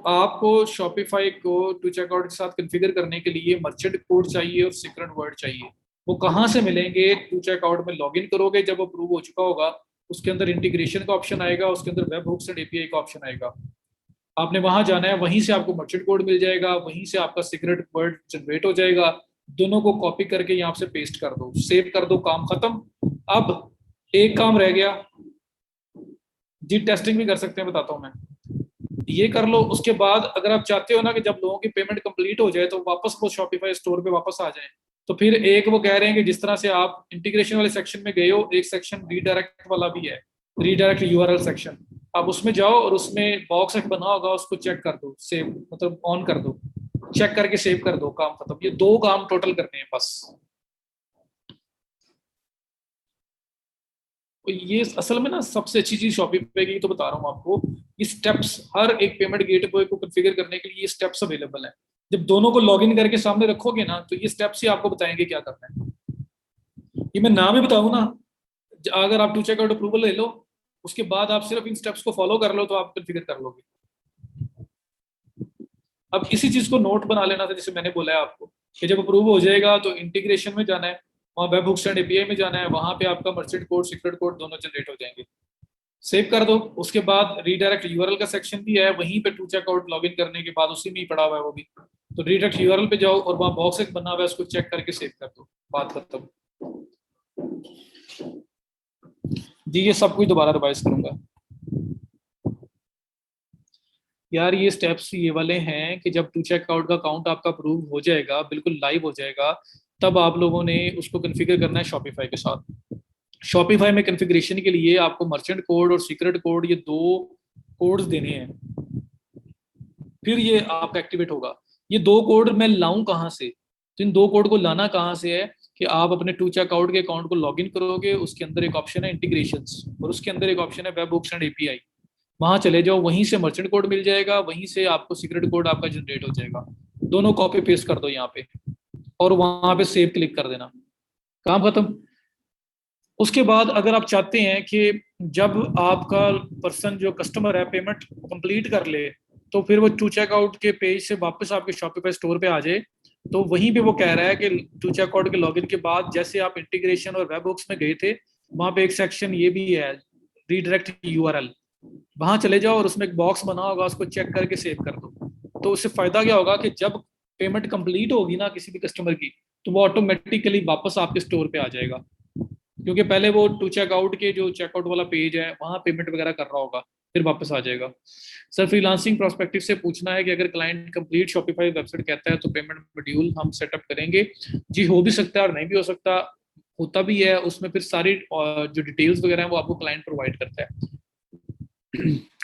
Speaker 1: आपको शॉपिफाई को टू चेकआउट के साथ कॉन्फ़िगर करने के लिए मर्चेंट कोड चाहिए और सीक्रेट वर्ड चाहिए। वो कहाँ से मिलेंगे? टू चेकआउट में लॉगिन करोगे, जब अप्रूव हो चुका होगा उसके अंदर इंटीग्रेशन का ऑप्शन आएगा, उसके अंदर वेब हुक्स एंड एपीआई का ऑप्शन आएगा। आपने वहां जाना है, वहीं से आपको मर्चेंट कोड मिल जाएगा, वहीं से आपका सीक्रेट वर्ड जनरेट हो जाएगा। दोनों को कॉपी करके यहाँ से पेस्ट कर दो, सेव कर दो, काम खत्म। अब एक काम रह गया जी, टेस्टिंग भी कर सकते हैं, बताता हूँ मैं। ये कर लो। उसके बाद अगर आप चाहते हो ना कि जब लोगों की पेमेंट कंप्लीट हो जाए तो वापस वो शॉपिफाई स्टोर पे वापस आ जाए, तो फिर एक वो कह रहे हैं कि जिस तरह से आप इंटीग्रेशन वाले सेक्शन में गए हो, एक सेक्शन रीडायरेक्ट वाला भी है, रीडायरेक्ट यूआरएल सेक्शन। आप उसमें जाओ और उसमें बॉक्स एक बना होगा, उसको चेक कर दो, सेव मतलब ऑन कर दो, चेक करके सेव कर दो, काम खत्म। ये दो काम टोटल करने हैं बस। तो ये असल में ना सबसे अच्छी चीज शॉपिफाई की तो बता रहा हूँ आपको, ये स्टेप्स हर एक पेमेंट गेटवे को कॉन्फ़िगर करने के लिए ये स्टेप्स अवेलेबल है। जब दोनों को लॉगिन करके सामने रखोगे ना तो ये स्टेप्स ही आपको बताएंगे क्या करना है। ये मैं नाम ही बताऊँ ना, अगर आप टू चेकआउट अप्रूवल ले लो, उसके बाद आप सिर्फ इन स्टेप्स को फॉलो कर लो तो आप कॉन्फ़िगर कर लोगे। अब इसी चीज को नोट बना लेना था, जैसे मैंने बोला है आपको कि जब अप्रूव हो जाएगा तो इंटीग्रेशन में जाना है, वहाँ वेब हुक्स एंड एपीआई में जाना है, वहां पे आपका मर्चेंट कोड सीक्रेट कोड दोनों जनरेट हो जाएंगे। सेव कर दो। उसके बाद रीडायरेक्ट यूआरएल का सेक्शन भी है, वहीं पे टू चेकआउट लॉगिन करने के बाद उसी में ही पड़ा हुआ है वो भी। तो रीडायरेक्ट यूआरएल पे जाओ और वहाँ बॉक्स एक बना हुआ है, उसको चेक करके सेव कर दो, बात खत्म। जी ये सब कुछ दोबारा रिवाइज करूंगा यार। ये स्टेप्स ये वाले हैं कि जब टू चेकआउट का अकाउंट आपका अप्रूव हो जाएगा, बिल्कुल लाइव हो जाएगा, तब आप लोगों ने उसको कॉन्फ़िगर करना है शॉपिफाई के साथ। शॉपिफाई में कॉन्फ़िगरेशन के लिए आपको मर्चेंट कोड और सीक्रेट कोड, ये दो कोड्स देने हैं, फिर ये आपका एक्टिवेट होगा। ये दो कोड मैं लाऊं कहाँ से? तो इन दो कोड को लाना कहाँ से है कि आप अपने टू चेकआउट के अकाउंट को लॉगिन करोगे, उसके अंदर एक ऑप्शन है इंटीग्रेशंस और उसके अंदर एक ऑप्शन है वेब हुक्स एंड एपीआई। वहां चले जाओ, वहीं से मर्चेंट कोड मिल जाएगा, वहीं से आपको सीक्रेट कोड आपका जनरेट हो जाएगा। दोनों कॉपी पेस्ट कर दो यहाँ पे और वहां पे सेव क्लिक कर देना, काम खत्म। उसके बाद अगर आप चाहते हैं कि जब आपका पर्सन जो कस्टमर है पेमेंट कंप्लीट कर ले, तो फिर वो टू चेकआउट के पेज से वापस आपके शॉपिफाई स्टोर पे आ जाए, तो वहीं पे वो कह रहा है कि टू चेकआउट के लॉगिन के बाद जैसे आप इंटीग्रेशन और वेब हुक्स में गए थे, वहां पे एक सेक्शन ये भी है रीडायरेक्ट यूआरएल। वहां चले जाओ और उसमें एक बॉक्स बना होगा, उसको चेक करके सेव कर दो। तो उससे फायदा क्या होगा कि जब पेमेंट कंप्लीट होगी ना किसी भी कस्टमर की, तो वो ऑटोमेटिकली वापस आपके स्टोर पे आ जाएगा, क्योंकि पहले वो टू चेकआउट के जो चेकआउट वाला पेज है वहां पेमेंट वगैरह कर रहा होगा, फिर वापस आ जाएगा। सर फ्रीलांसिंग प्रोस्पेक्टिव से पूछना है कि अगर क्लाइंट कंप्लीट शॉपिफाई वेबसाइट कहता है तो पेमेंट मॉड्यूल हम सेटअप करेंगे। जी हो भी सकता है और नहीं भी हो सकता, होता भी है। उसमें फिर सारी जो डिटेल्स वगैरह है वो आपको क्लाइंट प्रोवाइड करता है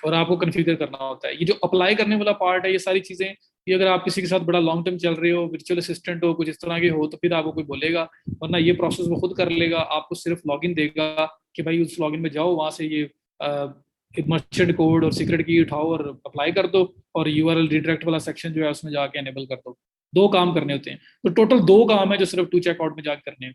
Speaker 1: और आपको कन्फिगर करना होता है। ये जो अप्लाई करने वाला पार्ट है, ये सारी चीजें, ये अगर आप किसी के साथ बड़ा लॉन्ग टर्म चल रहे हो, वर्चुअल असिस्टेंट हो, कुछ इस तरह के हो, तो फिर आपको कोई बोलेगा, वरना ये प्रोसेस वो खुद कर लेगा। आपको सिर्फ लॉगिन देगा कि भाई उस लॉगिन में जाओ, वहां से ये मर्चेंट कोड और सीक्रेट की उठाओ और अप्लाई कर दो, और यूआरएल रिडायरेक्ट वाला सेक्शन जो है उसमें जाके एनेबल कर दो। दो काम करने होते हैं, तो टोटल दो काम है जो सिर्फ टू चेकआउट में जाके करने हैं।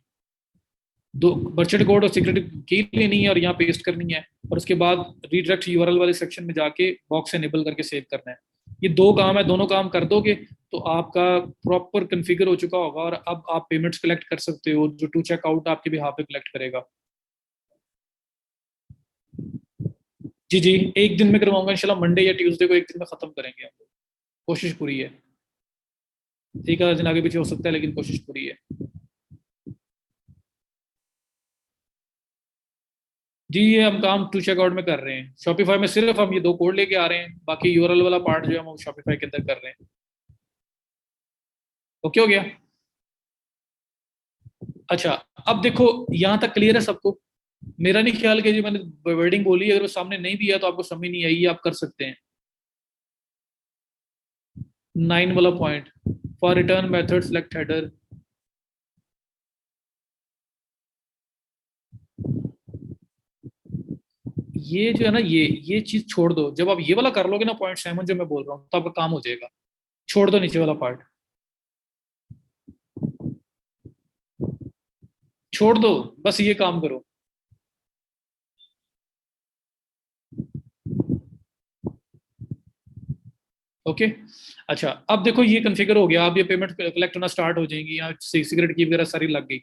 Speaker 1: दो, मर्चेंट कोड और सीक्रेट की लेनी है और यहाँ पेस्ट करनी है, और उसके बाद रिडायरेक्ट यूआरएल वाले सेक्शन में जाके बॉक्स एनेबल करके सेव करना है। ये दो काम है, दोनों काम कर दोगे तो आपका प्रॉपर कन्फिगर हो चुका होगा, और अब आप पेमेंट्स कलेक्ट कर सकते हो, जो टू चेकआउट आपके बिहाफ पे कलेक्ट करेगा। जी जी, एक दिन में करवाऊंगा इंशाल्लाह, मंडे या ट्यूसडे को एक दिन में खत्म करेंगे हम लोग। कोशिश पूरी है। एक आधा दिन आगे पीछे हो सकता है, लेकिन कोशिश पूरी है। जी, ये हम काम टू चेकआउट में कर रहे हैं, शॉपिफाई में सिर्फ हम ये दो कोड लेके आ रहे हैं, बाकी यूआरएल वाला पार्ट जो है हम शॉपिफाई के अंदर कर रहे हैं। ओके हो गया। अच्छा, अब देखो यहाँ तक क्लियर है सबको। मेरा नहीं ख्याल कि जी मैंने वर्डिंग बोली, अगर वो सामने नहीं भी है तो आपको समझ नहीं आई, आप कर सकते हैं। 9 वाला point, for return method select header. ये जो है ना, ये चीज छोड़ दो, जब आप ये वाला कर लोगे ना पॉइंट 7 जो मैं बोल रहा हूँ, तो आपका काम हो जाएगा। छोड़ दो नीचे वाला पार्ट, छोड़ दो, बस ये काम करो। ओके। अच्छा, अब देखो ये कॉन्फ़िगर हो गया, अब ये पेमेंट कलेक्ट होना स्टार्ट हो जाएंगी, यहाँ सिगरेट की वगैरह सारी लग गई।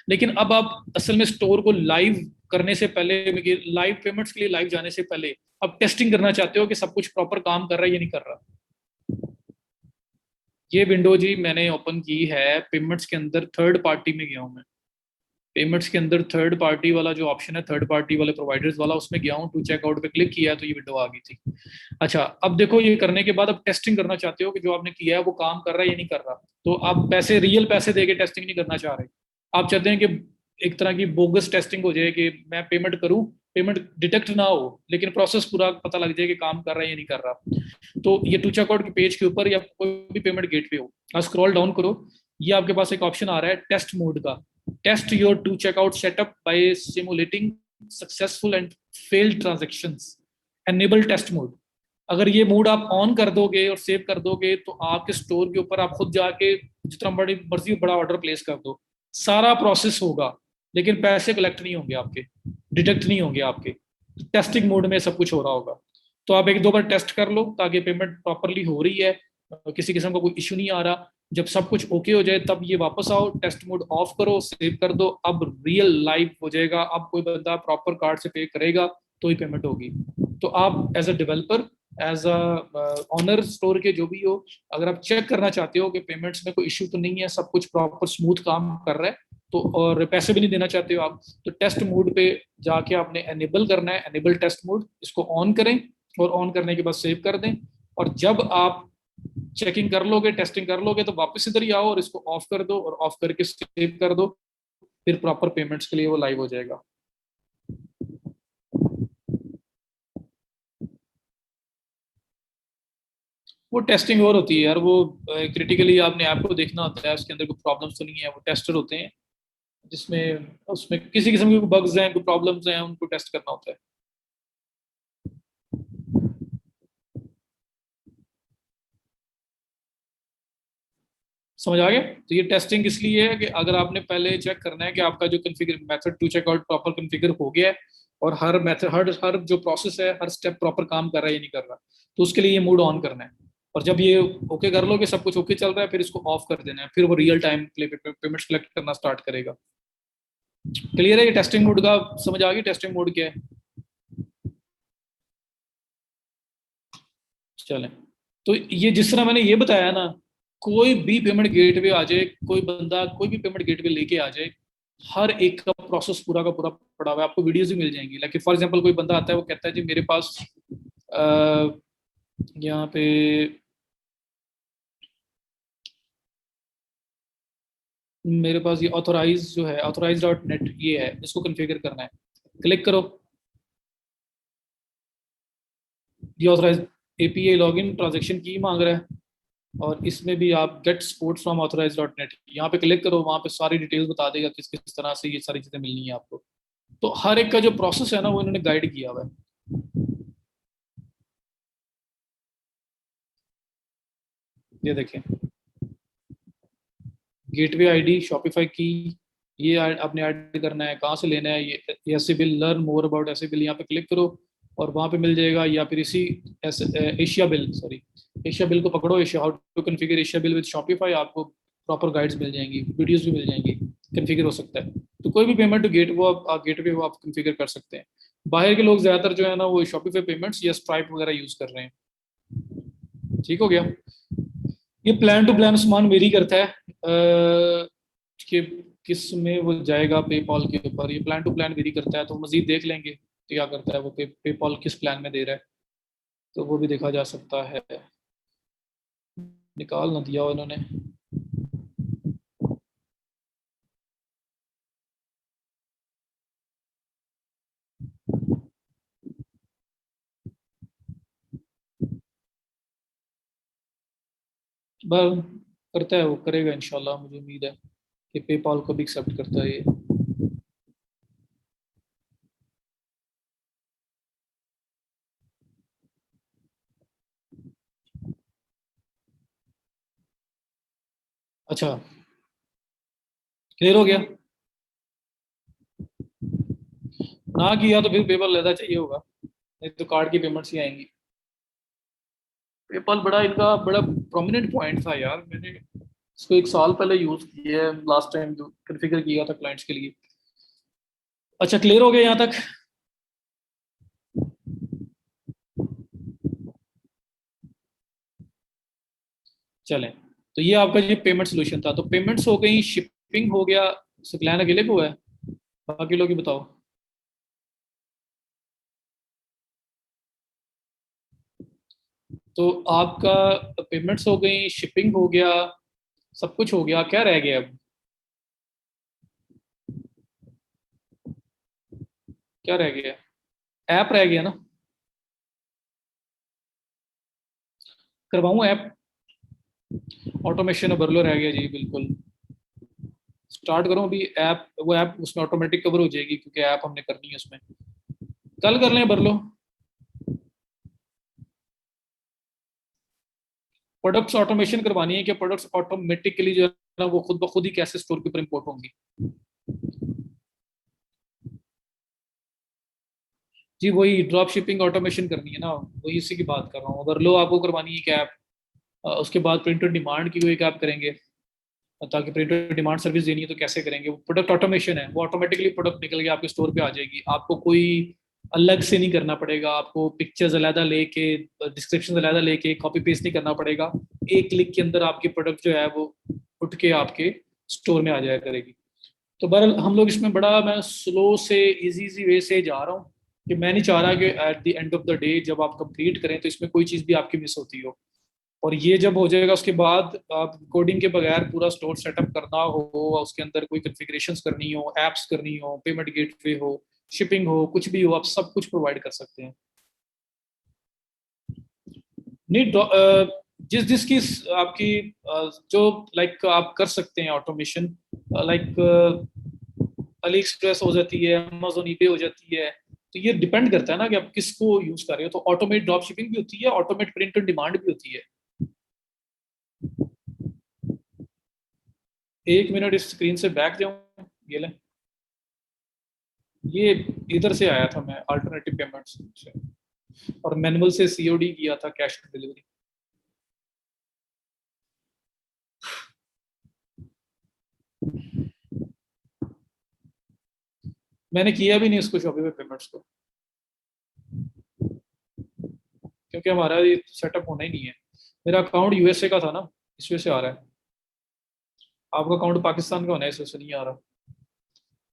Speaker 1: लेकिन अब आप असल में स्टोर को लाइव करने से पहले, लाइव पेमेंट्स के लिए लाइव जाने से पहले अब टेस्टिंग करना चाहते हो कि सब कुछ प्रॉपर काम कर रहा है या नहीं कर रहा। ये विंडो जी मैंने ओपन की है पेमेंट्स के अंदर, थर्ड पार्टी में गया हूँ मैं। पेमेंट्स के अंदर थर्ड पार्टी वाला जो ऑप्शन है, थर्ड पार्टी वाले प्रोवाइडर्स वाला, उसमें गया हूँ, टू चेकआउट पे क्लिक किया है तो ये विंडो आ गई थी। अच्छा, अब देखो ये करने के बाद अब टेस्टिंग करना चाहते हो कि जो आपने किया है वो काम कर रहा है या नहीं कर रहा। तो आप पैसे, रियल पैसे देके टेस्टिंग नहीं करना चाह रहे। आप चाहते हैं कि एक तरह की बोगस टेस्टिंग हो जाए, कि मैं पेमेंट करूं, पेमेंट डिटेक्ट ना हो, लेकिन प्रोसेस पूरा पता लग जाए कि काम कर रहा है या नहीं कर रहा। तो ये टू चेकआउट के पेज के ऊपर या कोई भी पेमेंट गेट पे हो, आप स्क्रॉल डाउन करो, ये आपके पास एक ऑप्शन आ रहा है टेस्ट मोड का। Test your two checkout setup by simulating successful and failed transactions, enable test mode. अगर ये मोड आप ऑन कर दोगे और सेव कर दोगे, तो आपके स्टोर के ऊपर आप खुद जाके जितना बड़ी मर्जी बड़ा ऑर्डर प्लेस कर दो, सारा प्रोसेस होगा, लेकिन पैसे कलेक्ट नहीं होंगे आपके, डिटेक्ट नहीं होंगे आपके। टेस्टिंग मोड में सब कुछ हो रहा होगा। तो आप एक दो बार टेस्ट कर लो ताकि पेमेंट प्रॉपरली हो रही है, किसी किस्म का कोई इशू नहीं आ रहा। जब सब कुछ ओके हो जाए तब ये वापस आओ, टेस्ट मोड ऑफ करो, सेव कर दो, अब रियल लाइव हो जाएगा। अब कोई बंदा प्रॉपर कार्ड से पे करेगा तो ही पेमेंट होगी। तो आप as a developer, as a owner store के जो भी हो, अगर आप चेक करना चाहते हो कि पेमेंट्स में कोई इश्यू तो नहीं है, सब कुछ प्रॉपर स्मूथ काम कर रहा है, तो और पैसे भी नहीं देना चाहते हो आप, तो टेस्ट मोड पे जाके आपने एनेबल करना है, एनेबल टेस्ट मोड, इसको ऑन करें, और ऑन करने के बाद सेव कर दें। और जब आप चेकिंग कर लोगे, टेस्टिंग कर लोगे, तो वापस इधर ही आओ और इसको ऑफ कर दो, और ऑफ करके सेव कर दो, फिर प्रॉपर पेमेंट्स के लिए वो लाइव हो जाएगा। वो टेस्टिंग और होती है यार, वो क्रिटिकली आपने ऐप को देखना होता है, उसके अंदर कोई प्रॉब्लम्स तो नहीं है, वो टेस्टर होते हैं जिसमें उसमें किसी किस्म के बग्स हैं, कोई प्रॉब्लम्स हैं, उनको टेस्ट करना होता है। समझ आ गया। तो ये टेस्टिंग इसलिए है कि अगर आपने पहले चेक करना है कि आपका जो configure method two checkout proper configure हो गया है, और हर मेथड, हर जो प्रोसेस है, हर स्टेप प्रॉपर काम कर रहा है या नहीं कर रहा, तो उसके लिए ये मोड ऑन करना है। और जब ये ओके कर लोगे, सब कुछ ओके चल रहा है, फिर इसको ऑफ कर देना है, फिर वो रियल टाइम पेमेंट्स कलेक्ट करना स्टार्ट करेगा। क्लियर है ये टेस्टिंग मोड का? समझ आ गई टेस्टिंग मोड क्या है? चलें। तो ये जिस तरह मैंने ये बताया ना, कोई भी पेमेंट गेटवे आ जाए, कोई बंदा कोई भी पेमेंट गेटवे लेके आ जाए, हर एक का प्रोसेस पूरा का पूरा पड़ा हुआ है, आपको वीडियोस भी मिल जाएंगी। लाइक फॉर एग्जांपल कोई बंदा आता है, वो कहता है जी मेरे पास यहाँ पे मेरे पास ये ऑथोराइज जो है, ऑथोराइज डॉट नेट ये है, इसको कन्फिगर करना है। क्लिक करो, ये ऑथोराइज एपीआई लॉगिन ट्रांजेक्शन की मांग रहा है, और इसमें भी आप get support from authorize dot net यहाँ पे क्लिक करो, वहाँ पे सारी डिटेल्स बता देगा किस किस तरह से ये सारी चीज़ें मिलनी है आपको। तो हर एक का जो प्रोसेस है ना, वो इन्होंने गाइड किया हुआ है। ये देखें, गेटवे आईडी, शॉपिफाई की, ये आपने ऐड करना है, कहाँ से लेना है, ये ऐसे बिल, लर्न मोर अबाउट ऐसे बिल, यहाँ पे क्लिक करो और वहाँ पे मिल जाएगा। या फिर इसी Asia bill, sorry, Asia bill को पकड़ो, Asia how to configure Asia bill with Shopify, आपको प्रॉपर गाइड्स मिल जाएंगी, वीडियोस भी मिल जाएंगी, कॉन्फ़िगर हो सकता है। तो कोई भी पेमेंट गेट वो आप गेटवे वो आप कॉन्फ़िगर कर सकते हैं। बाहर के लोग ज़्यादातर जो है ना वो शॉपिफाई पेमेंट्स या स्ट्राइप वगैरह यूज़ कर रहे हैं। ठीक हो गया। ये प्लान टू प्लान सामान वेरी करता है कि किस में वो जाएगा पेपॉल के ऊपर, ये प्लान टू प्लान वेरी करता है, तो मजीद देख लेंगे तो क्या करता है वो, पेपॉल किस प्लान में दे रहा है, तो वो भी देखा जा सकता है। निकाल ना दिया उन्होंने। बस करता है, वो करेगा इंशाल्लाह, मुझे उम्मीद है कि पेपॉल को भी एक्सेप्ट करता है ये। अच्छा, क्लियर हो गया। ना किया तो फिर पेपल लेदा चाहिए होगा, नहीं तो कार्ड की पेमेंट्स ही आएंगी। पेपल बड़ा इनका बड़ा प्रोमिनेंट पॉइंट था यार, मैंने इसको एक साल पहले यूज किया है, लास्ट टाइम जो कॉन्फ़िगर किया था क्लाइंट्स के लिए। अच्छा, क्लियर हो गया यहाँ तक। चलें, तो ये आपका ये पेमेंट सोल्यूशन था, तो पेमेंट्स हो गई, शिपिंग हो गया, सकलैन अकेले को है, बाकी लोग ही बताओ। तो आपका पेमेंट्स हो गई, शिपिंग हो गया, सब कुछ हो गया, क्या रह गया अब? क्या रह गया? ऐप रह गया ना? करवाऊँ ऐप? ऑटोमेशन बरलो रह गया जी, बिल्कुल। स्टार्ट करूँ अभी ऐप, वो ऐप उसमें ऑटोमेटिक कवर हो जाएगी क्योंकि ऐप हमने करनी है उसमें। कल कर लें बरलो। प्रोडक्ट्स ऑटोमेशन करवानी है कि प्रोडक्ट्स ऑटोमेटिकली जो है ना वो खुद ब खुद ही कैसे स्टोर के ऊपर इंपोर्ट होंगी? जी वही ड्रॉप शिपिंग ऑटोमेशन करनी है ना, वही इसी की बात कर रहा हूँ। अगर लो आपको करवानी है कैब, उसके बाद प्रिंटर डिमांड की कोई कैब करेंगे, ताकि प्रिंटर डिमांड सर्विस देनी है तो कैसे करेंगे? वो प्रोडक्ट ऑटोमेशन है, वो ऑटोमेटिकली प्रोडक्ट निकल के आपके स्टोर पे आ जाएगी, आपको कोई अलग से नहीं करना पड़ेगा, आपको पिक्चर्स अलहदा लेके, डिस्क्रिप्शन अलहदा लेके कॉपी पेस्ट नहीं करना पड़ेगा। एक क्लिक के अंदर आपकी प्रोडक्ट जो है वो उठ के आपके स्टोर में आ जाया करेगी। तो बहरहाल हम लोग इसमें बड़ा, मैं स्लो से इजी इजी वे से जा रहा हूँ कि मैं नहीं चाह रहा कि at the end of the day जब आप कंप्लीट करें तो इसमें कोई चीज़ भी आपकी मिस होती हो। और ये जब हो जाएगा उसके बाद आप कोडिंग के बगैर पूरा स्टोर सेटअप करना हो, उसके अंदर कोई कॉन्फ़िगरेशंस करनी हो, एप्स करनी हो, पेमेंट गेटवे हो, शिपिंग हो, कुछ भी हो, आप सब कुछ प्रोवाइड कर सकते हैं। नहीं जिस जिसकी आपकी जो लाइक आप कर सकते हैं ऑटोमेशन, लाइक अली एक्सप्रेस हो जाती है, अमेजोन ईबे हो जाती है। तो ये डिपेंड करता है ना कि आप किसको यूज कर रहे हो। तो ऑटोमेट ड्रॉप शिपिंग भी होती है, ऑटोमेट प्रिंट डिमांड भी होती है। 1 मिनट इस स्क्रीन से बैक जाऊं, ये ले, ये इधर से आया था, मैं अल्टरनेटिव पेमेंट्स से, और मैनुअल से सीओडी किया था, कैश ऑन डिलीवरी। मैंने किया भी नहीं उसको, शॉपिफाई पेमेंट्स को, क्योंकि हमारा ये सेटअप होना ही नहीं है। मेरा अकाउंट यूएसए का था ना, इस वजह से आ रहा है। आपका अकाउंट पाकिस्तान का होना है, इस वजह से नहीं आ रहा।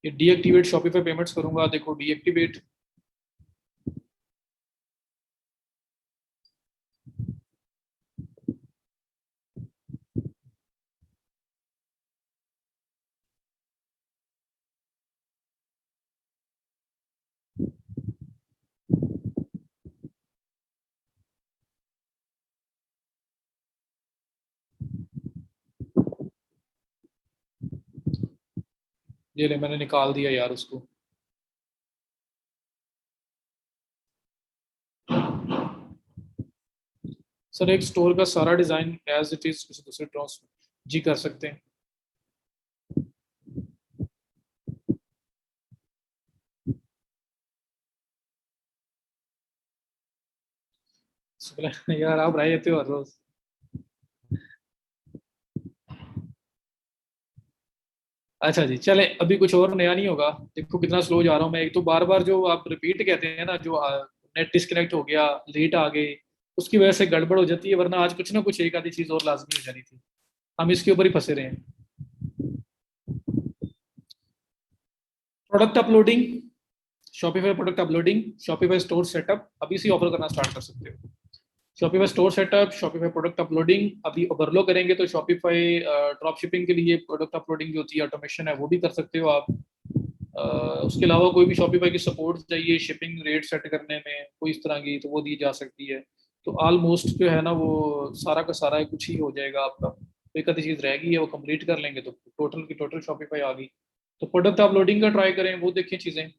Speaker 1: ये डीएक्टिवेट शॉपिफाई पेमेंट्स करूंगा, देखो डीएक्टिवेट। ये ले, मैंने निकाल दिया यार उसको। सर एक स्टोर का सारा डिजाइन एज इट इज किसी दूसरे ट्रांस जी कर सकते हैं। यार आप रहे जाते हो हर रोज। अच्छा जी चले, अभी कुछ और नया नहीं होगा। देखो कितना स्लो जा रहा हूँ मैं, एक तो बार बार जो आप रिपीट कहते हैं ना, जो नेट डिस्कनेक्ट हो गया, लेट आ गए, उसकी वजह से गड़बड़ हो जाती है, वरना आज कुछ ना कुछ एक आधी चीज और लाजमी हो जानी थी। हम इसके ऊपर ही फंसे रहे हैं। Product uploading, Shopify product uploading, Shopify store setup अभी से ऑफर करना स्टार्ट कर सकते हो। Shopify store setup, Shopify product uploading अभी ओवरलो करेंगे तो शॉपिफाई ड्रॉप शिपिंग के लिए प्रोडक्ट अपलोडिंग जो होती है ऑटोमेशन है वो भी कर सकते हो आप। उसके अलावा कोई भी शॉपिफाई की सपोर्ट चाहिए शिपिंग रेट सेट करने में कोई इस तरह की, तो वो दी जा सकती है। तो ऑलमोस्ट जो है ना वो सारा का सारा कुछ ही हो जाएगा आपका। तो एक आधी चीज़ रह गई है वो कंप्लीट कर लेंगे तो टोटल की टोटल शॉपिफाई आ गई। तो प्रोडक्ट अपलोडिंग का ट्राई करें, वो देखें चीज़ें।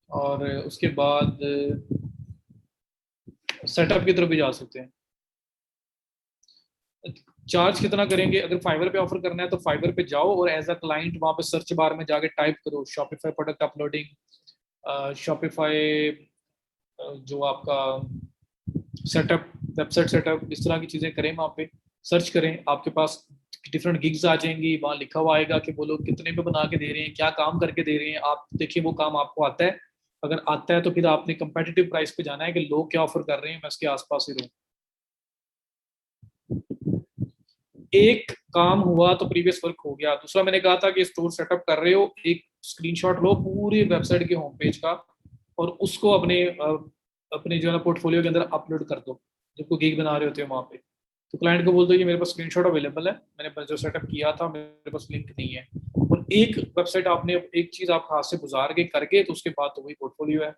Speaker 1: और उसके बाद सेटअप की तरफ भी जा सकते हैं। चार्ज कितना करेंगे, अगर फाइवर पे ऑफर करना है तो फाइवर पे जाओ और एज अ क्लाइंट वहां पे सर्च बार में जाके टाइप करो शॉपिफाई प्रोडक्ट अपलोडिंग, शॉपिफाई जो आपका सेटअप, वेबसाइट सेटअप, इस तरह की चीजें करें वहां पे। सर्च करें, आपके पास डिफरेंट गिग्स आ जाएंगी, वहां लिखा हुआ आएगा कि वो लोग कितने पे बना के दे रहे हैं, क्या काम करके दे रहे हैं। आप देखिए वो काम आपको आता है, अगर आता है तो फिर आपने कंपेटिटिव प्राइस पे जाना है कि लोग क्या ऑफर कर रहे हैं, मैं उसके आसपास ही रहूं। एक काम हुआ तो प्रीवियस वर्क हो गया। दूसरा मैंने कहा था कि स्टोर सेटअप कर रहे हो, एक स्क्रीनशॉट लो पूरी वेबसाइट के होम पेज का और उसको अपने जो है ना पोर्टफोलियो के अंदर अपलोड कर दो जब कोई गिग बना रहे होते हो वहाँ पे। तो क्लाइंट को बोल दो ये मेरे पास स्क्रीनशॉट अवेलेबल है, मैंने जो सेटअप किया था मेरे पास लिंक नहीं है। और एक वेबसाइट आपने एक चीज आप हाथ से गुजार के करके तो उसके बाद तो वही पोर्टफोलियो है।